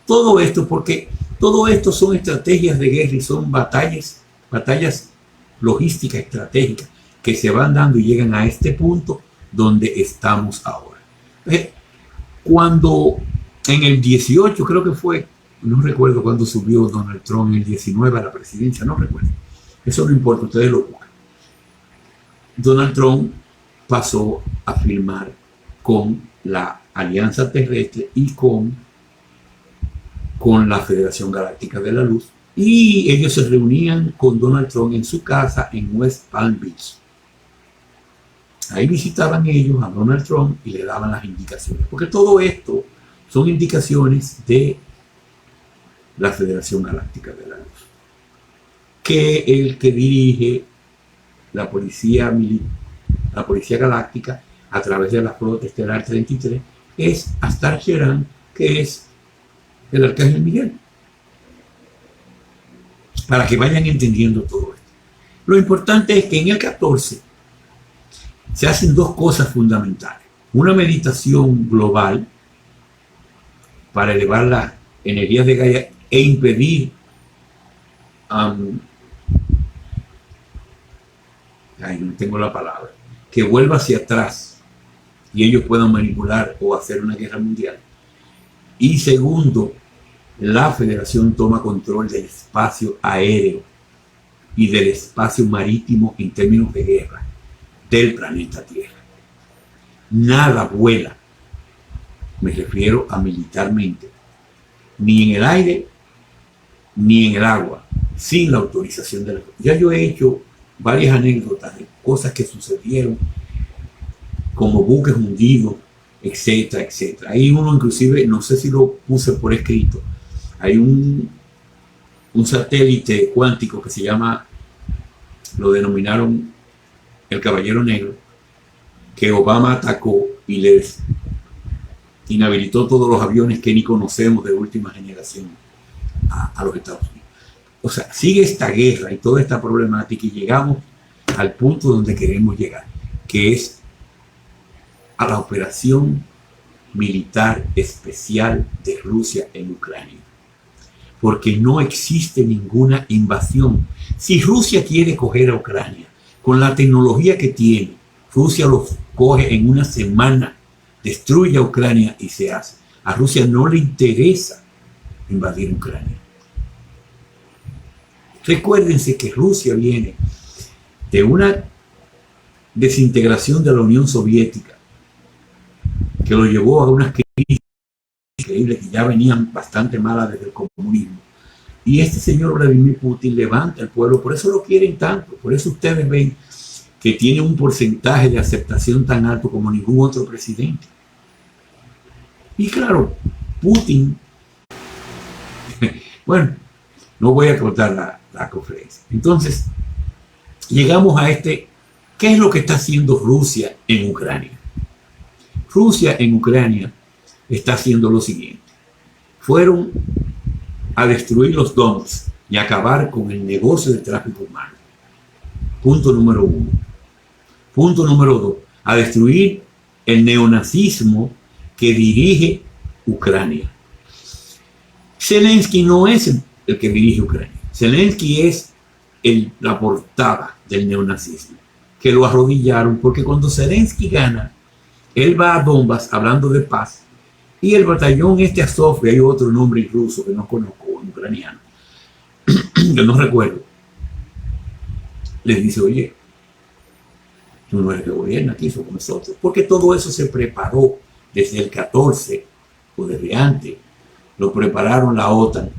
todo esto, porque todo esto son estrategias de guerra y son batallas logísticas estratégicas que se van dando y llegan a este punto donde estamos ahora. Cuando en el 18, creo que fue, no recuerdo cuándo subió Donald Trump, en el 19 a la presidencia, no recuerdo. Eso no importa, ustedes lo buscan. Donald Trump pasó a firmar con la Alianza Terrestre y con la Federación Galáctica de la Luz, y ellos se reunían con Donald Trump en su casa en West Palm Beach. Ahí visitaban ellos a Donald Trump y le daban las indicaciones, porque todo esto son indicaciones de la Federación Galáctica de la Luz, que el que dirige la policía galáctica a través de la flota estelar 33 es Astar Sheran, que es el Arcángel Miguel, para que vayan entendiendo todo esto. Lo importante es que en el 14 se hacen 2 cosas fundamentales: una meditación global para elevar las energías de Gaia e impedir no tengo la palabra, que vuelva hacia atrás y ellos puedan manipular o hacer una guerra mundial. Y segundo, la Federación toma control del espacio aéreo y del espacio marítimo en términos de guerra del planeta Tierra. Nada vuela, me refiero a militarmente, ni en el aire, ni en el agua, sin la autorización de la... Ya yo he hecho varias anécdotas de cosas que sucedieron, como buques hundidos, etcétera, etcétera. Hay uno inclusive, no sé si lo puse por escrito, hay un satélite cuántico que se llama, lo denominaron el Caballero Negro, que Obama atacó y les inhabilitó todos los aviones que ni conocemos de última generación a los Estados Unidos. O sea, sigue esta guerra y toda esta problemática y llegamos al punto donde queremos llegar, que es a la operación militar especial de Rusia en Ucrania. Porque no existe ninguna invasión. Si Rusia quiere coger a Ucrania, con la tecnología que tiene, Rusia los coge en una semana, destruye a Ucrania y se hace. A Rusia no le interesa invadir Ucrania. Recuérdense que Rusia viene de una desintegración de la Unión Soviética que lo llevó a unas crisis increíbles que ya venían bastante malas desde el comunismo. Y este señor Vladimir Putin levanta al pueblo, por eso lo quieren tanto, por eso ustedes ven que tiene un porcentaje de aceptación tan alto como ningún otro presidente. Y claro, Putin, bueno, no voy a cortar la conferencia. Entonces, llegamos a ¿qué es lo que está haciendo Rusia en Ucrania? Rusia en Ucrania está haciendo lo siguiente. Fueron a destruir los Donbass y acabar con el negocio del tráfico humano. Punto número 1. Punto número 2. A destruir el neonazismo que dirige Ucrania. Zelensky no es el que dirige Ucrania. Zelensky es la portada del neonazismo, que lo arrodillaron porque cuando Zelensky gana, él va a Donbass hablando de paz y el batallón Azov, hay otro nombre en ruso que no conozco, en ucraniano, yo no recuerdo, les dice, oye, tú no eres el que gobierna aquí, somos nosotros, porque todo eso se preparó desde el 14 o desde antes, lo prepararon la OTAN,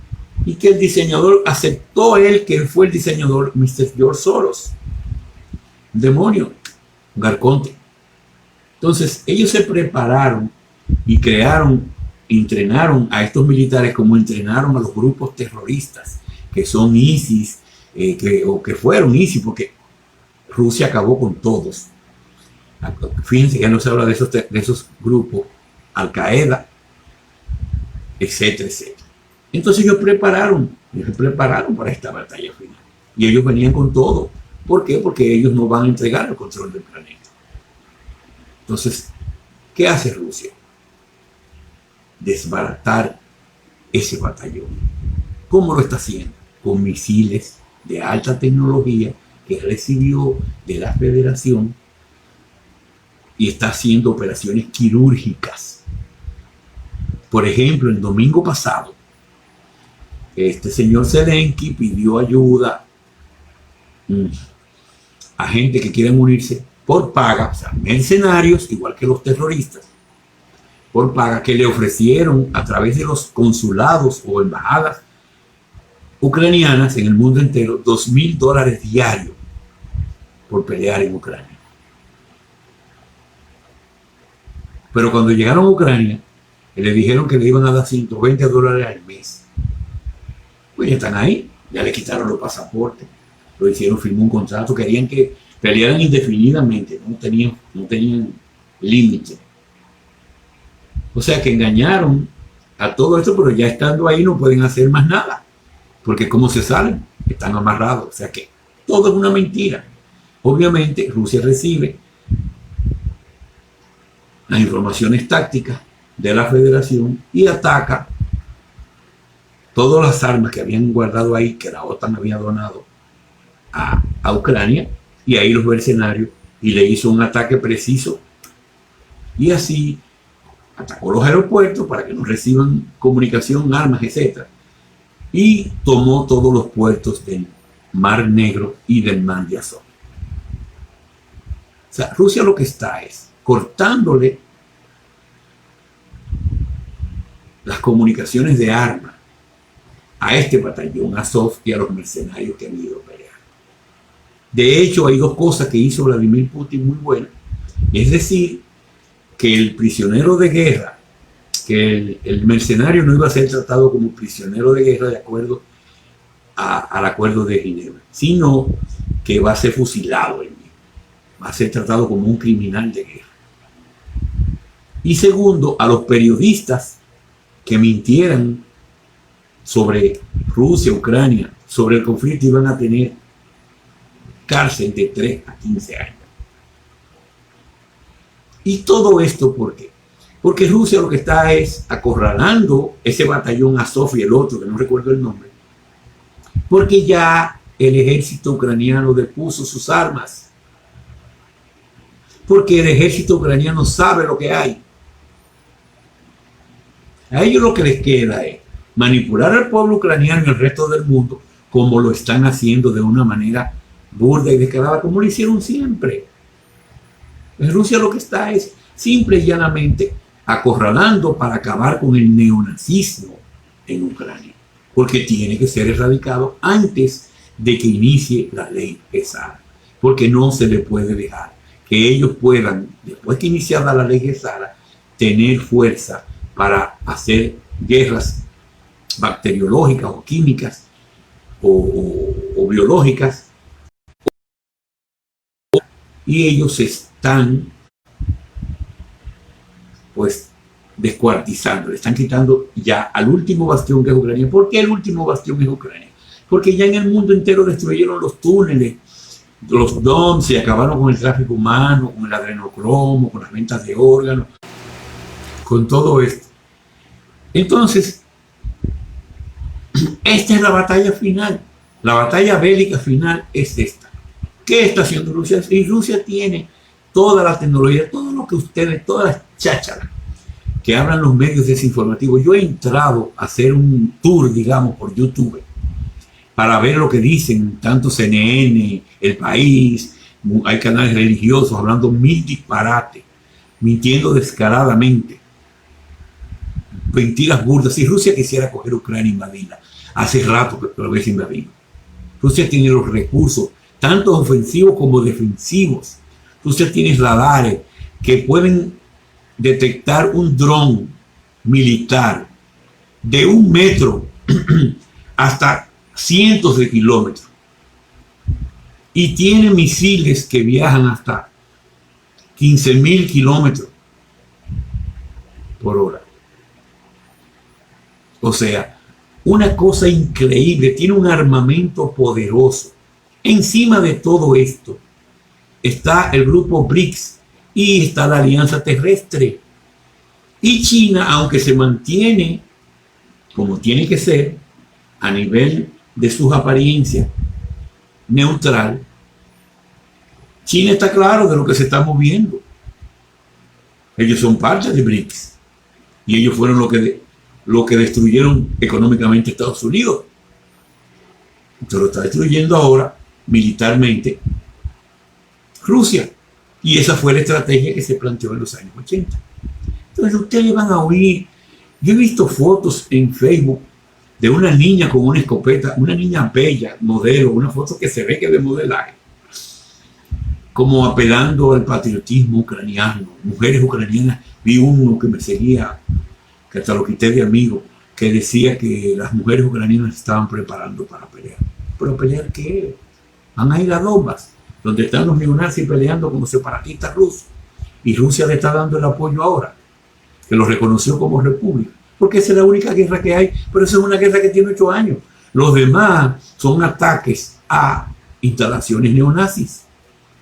y que el diseñador aceptó él que él fue el diseñador, Mr. George Soros, un demonio, un arconte. Entonces ellos se prepararon y crearon, entrenaron a estos militares como entrenaron a los grupos terroristas que son ISIS, o que fueron ISIS, porque Rusia acabó con todos. Fíjense que no se habla de esos grupos, Al Qaeda, etcétera, etcétera. Entonces ellos se prepararon para esta batalla final. Y ellos venían con todo. ¿Por qué? Porque ellos no van a entregar el control del planeta. Entonces, ¿qué hace Rusia? Desbaratar ese batallón. ¿Cómo lo está haciendo? Con misiles de alta tecnología que recibió de la Federación y está haciendo operaciones quirúrgicas. Por ejemplo, el domingo pasado, este señor Zelensky pidió ayuda a gente que quieren unirse por paga, o sea, mercenarios, igual que los terroristas, por paga, que le ofrecieron a través de los consulados o embajadas ucranianas en el mundo entero $2,000 diarios por pelear en Ucrania. Pero cuando llegaron a Ucrania, le dijeron que le iban a dar $120 al mes. Pues ya están ahí, ya le quitaron los pasaportes, lo hicieron, firmó un contrato, querían que pelearan indefinidamente, no tenían límite. O sea que engañaron a todo esto, pero ya estando ahí no pueden hacer más nada, porque ¿cómo se salen? Están amarrados, o sea que todo es una mentira. Obviamente Rusia recibe las informaciones tácticas de la Federación y ataca todas las armas que habían guardado ahí, que la OTAN había donado a Ucrania, y ahí los mercenarios, y le hizo un ataque preciso, y así atacó los aeropuertos para que no reciban comunicación, armas, etc. Y tomó todos los puertos del Mar Negro y del Mar de Azov. O sea, Rusia lo que está es cortándole las comunicaciones de armas a este batallón, a Azov y a los mercenarios que han ido a pelear. De hecho, hay dos cosas que hizo Vladimir Putin muy buenas. Es decir, que el prisionero de guerra, que el mercenario no iba a ser tratado como prisionero de guerra de acuerdo al acuerdo de Ginebra, sino que va a ser fusilado él mismo, va a ser tratado como un criminal de guerra. Y segundo, a los periodistas que mintieran sobre Rusia, Ucrania, sobre el conflicto, iban a tener cárcel de 3 a 15 años. Y todo esto, ¿por qué? Porque Rusia lo que está es acorralando ese batallón Azov y el otro, que no recuerdo el nombre, porque ya el ejército ucraniano depuso sus armas, porque el ejército ucraniano sabe lo que hay. A ellos lo que les queda es manipular al pueblo ucraniano y al resto del mundo, como lo están haciendo de una manera burda y descarada, como lo hicieron siempre. En Rusia lo que está es simple y llanamente acorralando para acabar con el neonazismo en Ucrania, porque tiene que ser erradicado antes de que inicie la ley Gesara, porque no se le puede dejar que ellos puedan, después que iniciada la ley Gesara, tener fuerza para hacer guerras bacteriológicas o químicas o biológicas, y ellos están pues descuartizando, le están quitando ya al último bastión que es Ucrania. ¿Por qué el último bastión es Ucrania? Porque ya en el mundo entero destruyeron los túneles, los DOMs, se acabaron con el tráfico humano, con el adrenocromo, con las ventas de órganos, con todo esto. Entonces, esta es la batalla final. La batalla bélica final es esta. ¿Qué está haciendo Rusia? Y Rusia tiene toda la tecnología, todo lo que ustedes, todas las chácharas que hablan los medios desinformativos. Yo he entrado a hacer un tour, digamos, por YouTube para ver lo que dicen tanto CNN, El País, hay canales religiosos hablando mil disparates, mintiendo descaradamente, mentiras burdas. Si Rusia quisiera coger Ucrania e invadirla, hace rato que lo hubiese invadido. Rusia tiene los recursos, tanto ofensivos como defensivos. Rusia tiene radares que pueden detectar un dron militar de 1 metro hasta cientos de kilómetros. Y tiene misiles que viajan hasta 15.000 kilómetros por hora. O sea, una cosa increíble, tiene un armamento poderoso. Encima de todo esto está el grupo BRICS y está la Alianza Terrestre. Y China, aunque se mantiene como tiene que ser, a nivel de sus apariencias, neutral, China está claro de lo que se está moviendo. Ellos son parte de BRICS y ellos fueron lo que destruyeron económicamente Estados Unidos. Entonces lo está destruyendo ahora militarmente Rusia. Y esa fue la estrategia que se planteó en los años 80. Entonces ustedes van a oír, yo he visto fotos en Facebook de una niña con una escopeta, una niña bella, modelo, una foto que se ve que es de modelaje, como apelando al patriotismo ucraniano, mujeres ucranianas. Vi uno que me seguía, que hasta lo quité de amigo, que decía que las mujeres ucranianas se estaban preparando para pelear. ¿Pero pelear qué? Van a ir a Donbass, donde están los neonazis peleando como separatistas rusos, y Rusia le está dando el apoyo ahora, que lo reconoció como república, porque esa es la única guerra que hay, pero esa es una guerra que tiene 8 años. Los demás son ataques a instalaciones neonazis.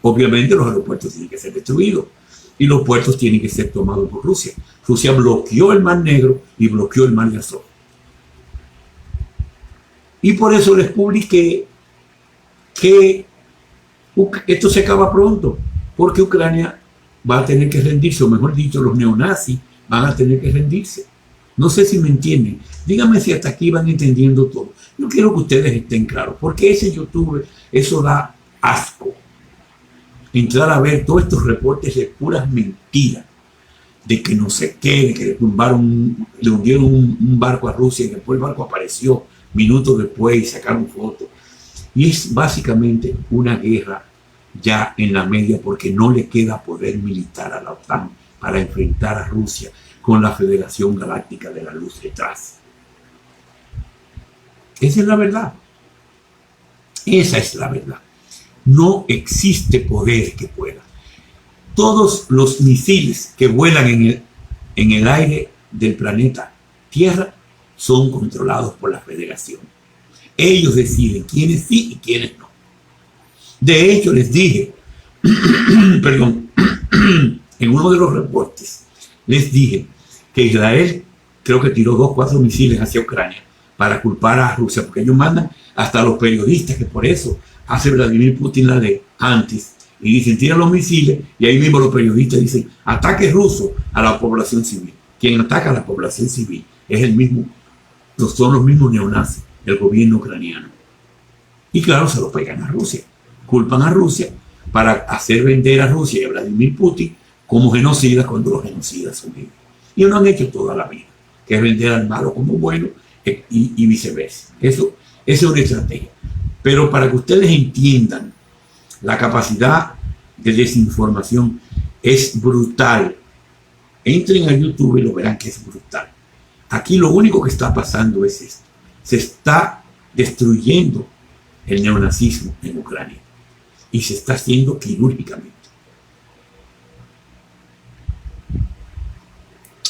Obviamente los aeropuertos tienen que ser destruidos y los puertos tienen que ser tomados por Rusia. Rusia bloqueó el Mar Negro y bloqueó el Mar de Azov. Y por eso les publiqué que esto se acaba pronto, porque Ucrania va a tener que rendirse, o mejor dicho, los neonazis van a tener que rendirse. No sé si me entienden. Díganme si hasta aquí van entendiendo todo. Yo quiero que ustedes estén claros, porque ese YouTube, eso da asco. Entrar a ver todos estos reportes de puras mentiras, de que no sé qué, de que le hundieron un barco a Rusia y después el barco apareció minutos después y sacaron fotos. Y es básicamente una guerra ya en la media porque no le queda poder militar a la OTAN para enfrentar a Rusia con la Federación Galáctica de la Luz detrás. Esa es la verdad. Esa es la verdad. No existe poder que pueda. Todos los misiles que vuelan en el aire del planeta Tierra son controlados por la Federación. Ellos deciden quiénes sí y quiénes no. De hecho, les dije, perdón, en uno de los reportes, les dije que Israel creo que tiró 2 o 4 misiles hacia Ucrania para culpar a Rusia, porque ellos mandan hasta a los periodistas, que por eso hace Vladimir Putin la ley antes, y dicen, tiran los misiles, y ahí mismo los periodistas dicen, ataque ruso a la población civil. Quien ataca a la población civil es el mismo, son los mismos neonazis, el gobierno ucraniano. Y claro, se lo pegan a Rusia. Culpan a Rusia para hacer vender a Rusia y a Vladimir Putin como genocidas cuando los genocidas son ellos. Y lo han hecho toda la vida, que es vender al malo como bueno y viceversa. Eso es una estrategia. Pero para que ustedes entiendan, la capacidad de desinformación es brutal. Entren a YouTube y lo verán que es brutal. Aquí lo único que está pasando es esto. Se está destruyendo el neonazismo en Ucrania y se está haciendo quirúrgicamente.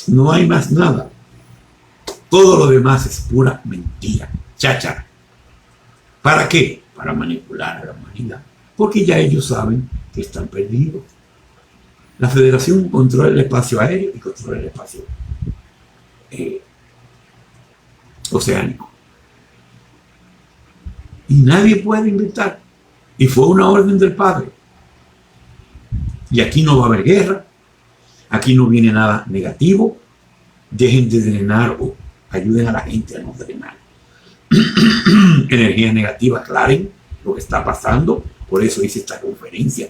No hay más nada. Todo lo demás es pura mentira, cháchara. ¿Para qué? Para manipular a la humanidad. Porque ya ellos saben que están perdidos. La Federación controla el espacio aéreo y controla el espacio oceánico. Y nadie puede inventar. Y fue una orden del Padre. Y aquí no va a haber guerra. Aquí no viene nada negativo. Dejen de drenar o ayuden a la gente a no drenar. Energías negativas, aclaren lo que está pasando. Por eso hice esta conferencia.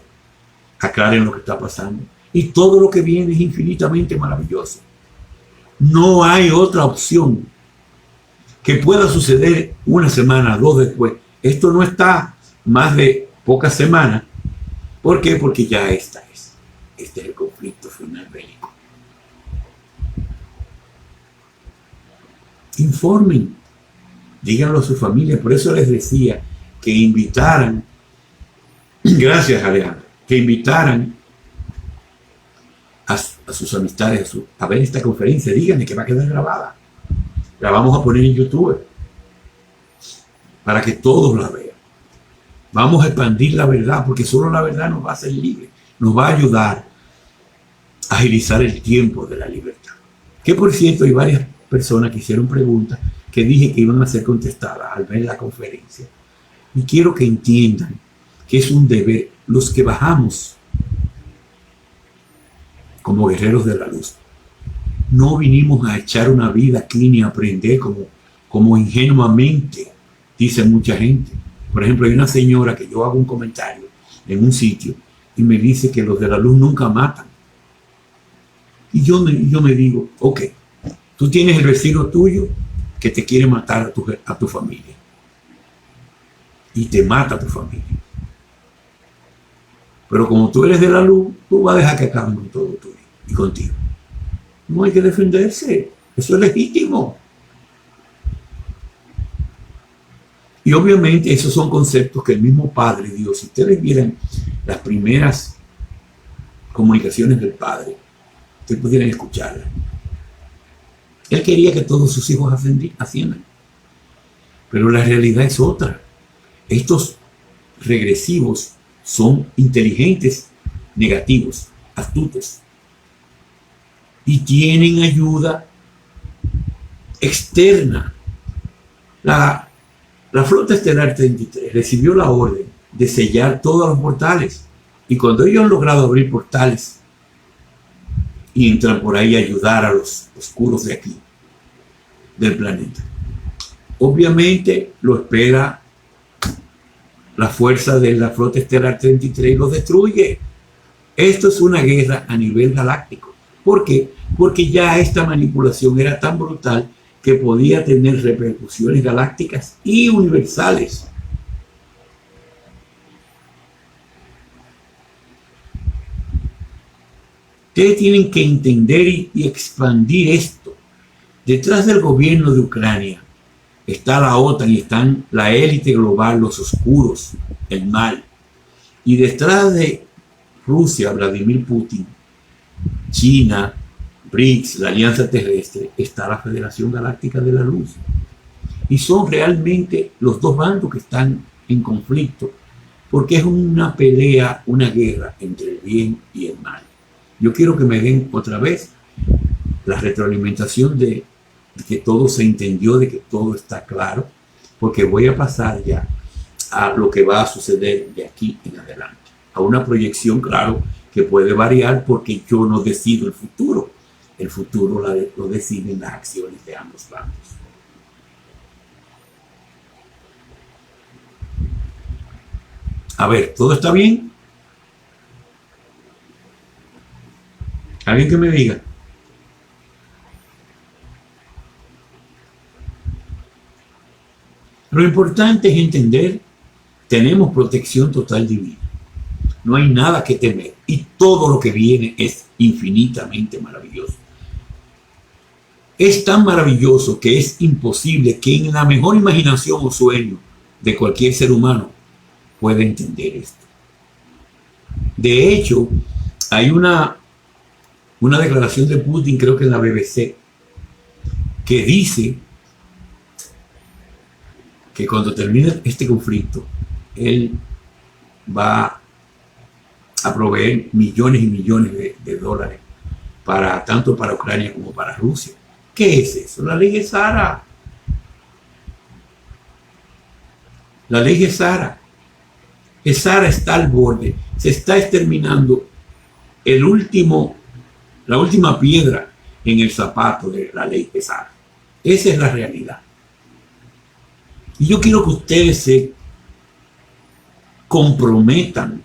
Aclaren lo que está pasando. Y todo lo que viene es infinitamente maravilloso. No hay otra opción que pueda suceder una semana, 2 después. Esto no está más de pocas semanas. ¿Por qué? Porque ya este es el conflicto final bélico. Informen, díganlo a su familia. Por eso les decía que invitaran, gracias Alejandro, que invitaran a sus amistades a ver esta conferencia. Díganle que va a quedar grabada. La vamos a poner en YouTube para que todos la vean. Vamos a expandir la verdad, porque solo la verdad nos va a hacer libres, nos va a ayudar a agilizar el tiempo de la libertad. Que por cierto, hay varias personas que hicieron preguntas que dije que iban a ser contestadas al ver la conferencia. Y quiero que entiendan que es un deber. Los que bajamos como guerreros de la luz, no vinimos a echar una vida aquí ni a aprender como ingenuamente dice mucha gente. Por ejemplo, hay una señora que yo hago un comentario en un sitio y me dice que los de la luz nunca matan. Y yo me digo, ok, tú tienes el vecino tuyo que te quiere matar a tu familia. Y te mata a tu familia. Pero como tú eres de la luz, tú vas a dejar que acaben con todo tuyo y contigo. No hay que defenderse. Eso es legítimo. Y obviamente esos son conceptos que el mismo Padre Dios, si ustedes vieran las primeras comunicaciones del Padre, ustedes pudieran escucharlas. Él quería que todos sus hijos asciendan. Pero la realidad es otra. Estos regresivos son inteligentes, negativos, astutos. Y tienen ayuda externa. La flota estelar 33 recibió la orden de sellar todos los portales. Y cuando ellos han logrado abrir portales y entran por ahí a ayudar a los oscuros de aquí, del planeta, obviamente lo espera la fuerza de la flota estelar 33 y los destruye. Esto es una guerra a nivel galáctico. ¿Por qué? Porque ya esta manipulación era tan brutal que podía tener repercusiones galácticas y universales. Ustedes tienen que entender y expandir esto. Detrás del gobierno de Ucrania está la OTAN y están la élite global, los oscuros, el mal. Y detrás de Rusia, Vladimir Putin, China, BRICS, la Alianza Terrestre, está la Federación Galáctica de la Luz. Y son realmente los dos bandos que están en conflicto, porque es una pelea, una guerra entre el bien y el mal. Yo quiero que me den otra vez la retroalimentación de que todo se entendió, de que todo está claro, porque voy a pasar ya a lo que va a suceder de aquí en adelante, a una proyección, claro, que puede variar porque yo no decido el futuro lo deciden las acciones de ambos bandos. A ver, ¿todo está bien? ¿Alguien que me diga? Lo importante es entender, tenemos protección total divina. No hay nada que temer y todo lo que viene es infinitamente maravilloso. Es tan maravilloso que es imposible que en la mejor imaginación o sueño de cualquier ser humano pueda entender esto. De hecho, hay una declaración de Putin, creo que en la BBC, que dice que cuando termine este conflicto, él va a proveer millones y millones de dólares tanto para Ucrania como para Rusia. ¿Qué es eso? La ley Gesara. La ley Gesara. Gesara está al borde. Se está exterminando la última piedra en el zapato de la ley Gesara. Esa es la realidad. Y yo quiero que ustedes se comprometan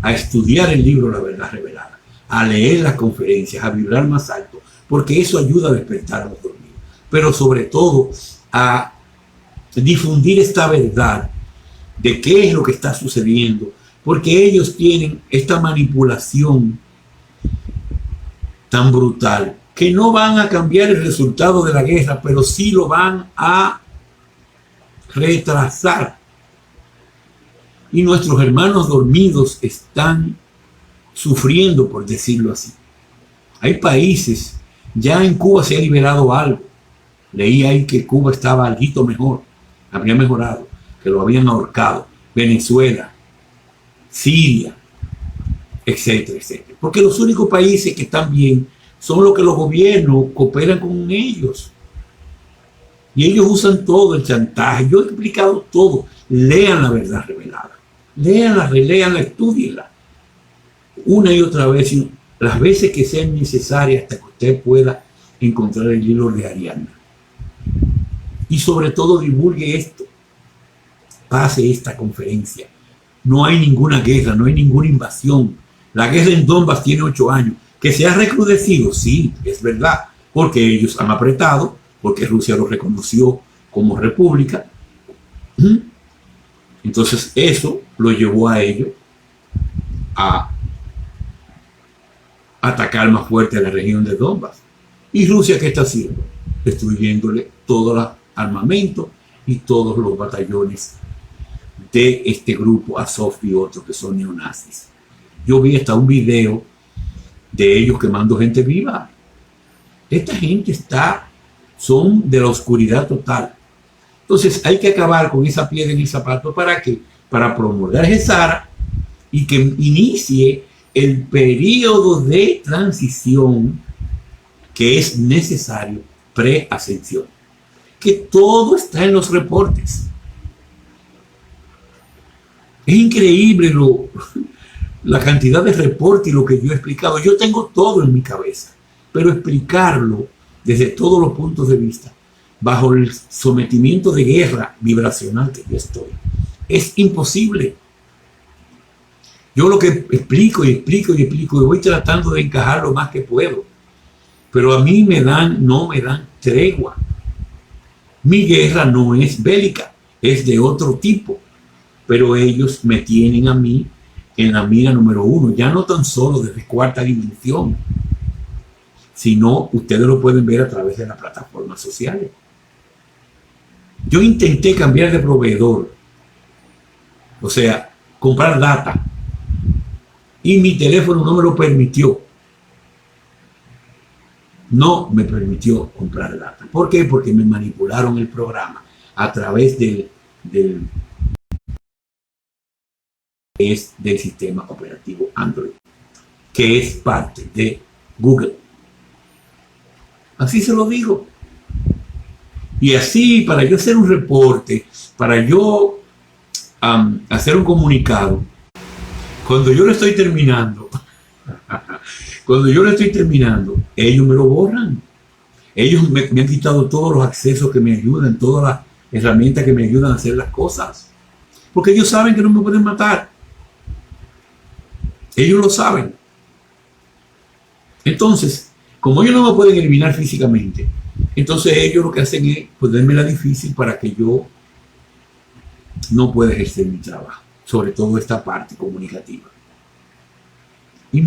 a estudiar el libro La Verdad Revelada, a leer las conferencias, a vibrar más alto, porque eso ayuda a despertar a los dormidos. Pero sobre todo a difundir esta verdad de qué es lo que está sucediendo, porque ellos tienen esta manipulación tan brutal que no van a cambiar el resultado de la guerra, pero sí lo van a retrasar. Y nuestros hermanos dormidos están sufriendo, por decirlo así. Hay países, ya en Cuba se ha liberado algo. Leí ahí que Cuba estaba algo mejor, habría mejorado, que lo habían ahorcado. Venezuela, Siria, etcétera, etcétera. Porque los únicos países que están bien son los que los gobiernos cooperan con ellos. Y ellos usan todo el chantaje. Yo he explicado todo. Lean La Verdad Revelada. Léanla, reléanla, estudienla. Una y otra vez, las veces que sean necesarias hasta que usted pueda encontrar el hilo de Ariadna. Y sobre todo divulgue esto. Pase esta conferencia. No hay ninguna guerra, no hay ninguna invasión. La guerra en Donbass tiene 8 años. Que se ha recrudecido, sí, es verdad. Porque ellos han apretado, porque Rusia lo reconoció como república. Entonces eso lo llevó a ellos a atacar más fuerte a la región de Donbass. ¿Y Rusia qué está haciendo? Destruyéndole todo el armamento y todos los batallones de este grupo Azov y otros que son neonazis. Yo vi hasta un video de ellos quemando gente viva. Esta gente son de la oscuridad total. Entonces hay que acabar con esa piedra en el zapato. ¿Para qué? Para promulgar Gesara y que inicie el periodo de transición que es necesario pre-ascensión. Que todo está en los reportes. Es increíble la cantidad de reportes y lo que yo he explicado. Yo tengo todo en mi cabeza, pero explicarlo desde todos los puntos de vista, bajo el sometimiento de guerra vibracional que yo estoy, es imposible. Yo lo que explico y voy tratando de encajar lo más que puedo, pero a mí no me dan tregua. Mi guerra no es bélica, es de otro tipo, pero ellos me tienen a mí en la mira número uno, ya no tan solo desde cuarta dimensión, sino ustedes lo pueden ver a través de las plataformas sociales. Yo intenté cambiar de proveedor, o sea, comprar data, y mi teléfono no me lo permitió. No me permitió comprar data. ¿Por qué? Porque me manipularon el programa a través del sistema operativo Android, que es parte de Google. Así se lo digo. Y así, para yo hacer un reporte, para yo hacer un comunicado, cuando yo lo estoy terminando, ellos me lo borran. Ellos me han quitado todos los accesos que me ayudan, todas las herramientas que me ayudan a hacer las cosas. Porque ellos saben que no me pueden matar. Ellos lo saben. Entonces, como ellos no me pueden eliminar físicamente, entonces ellos lo que hacen es ponérmela difícil para que yo no pueda ejercer mi trabajo, sobre todo esta parte comunicativa. Y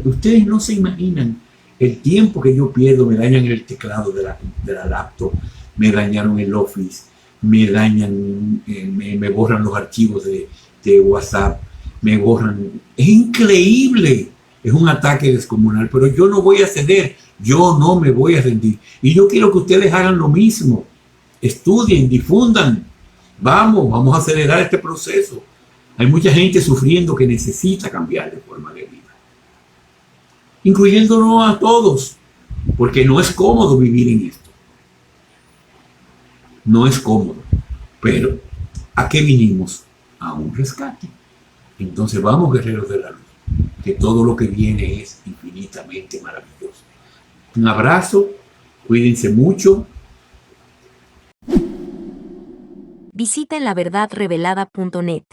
ustedes no se imaginan el tiempo que yo pierdo. Me dañan el teclado de la laptop, me dañaron el Office, me dañan, me borran los archivos de WhatsApp, me borran. Es increíble, es un ataque descomunal, pero yo no voy a ceder, yo no me voy a rendir. Y yo quiero que ustedes hagan lo mismo, estudien, difundan, vamos a acelerar este proceso. Hay mucha gente sufriendo que necesita cambiar de forma de vida, incluyéndonos a todos, porque no es cómodo vivir en esto. No es cómodo, pero ¿a qué vinimos? A un rescate. Entonces vamos, guerreros de la luz, que todo lo que viene es infinitamente maravilloso. Un abrazo, cuídense mucho. Visita laverdadrevelada.net.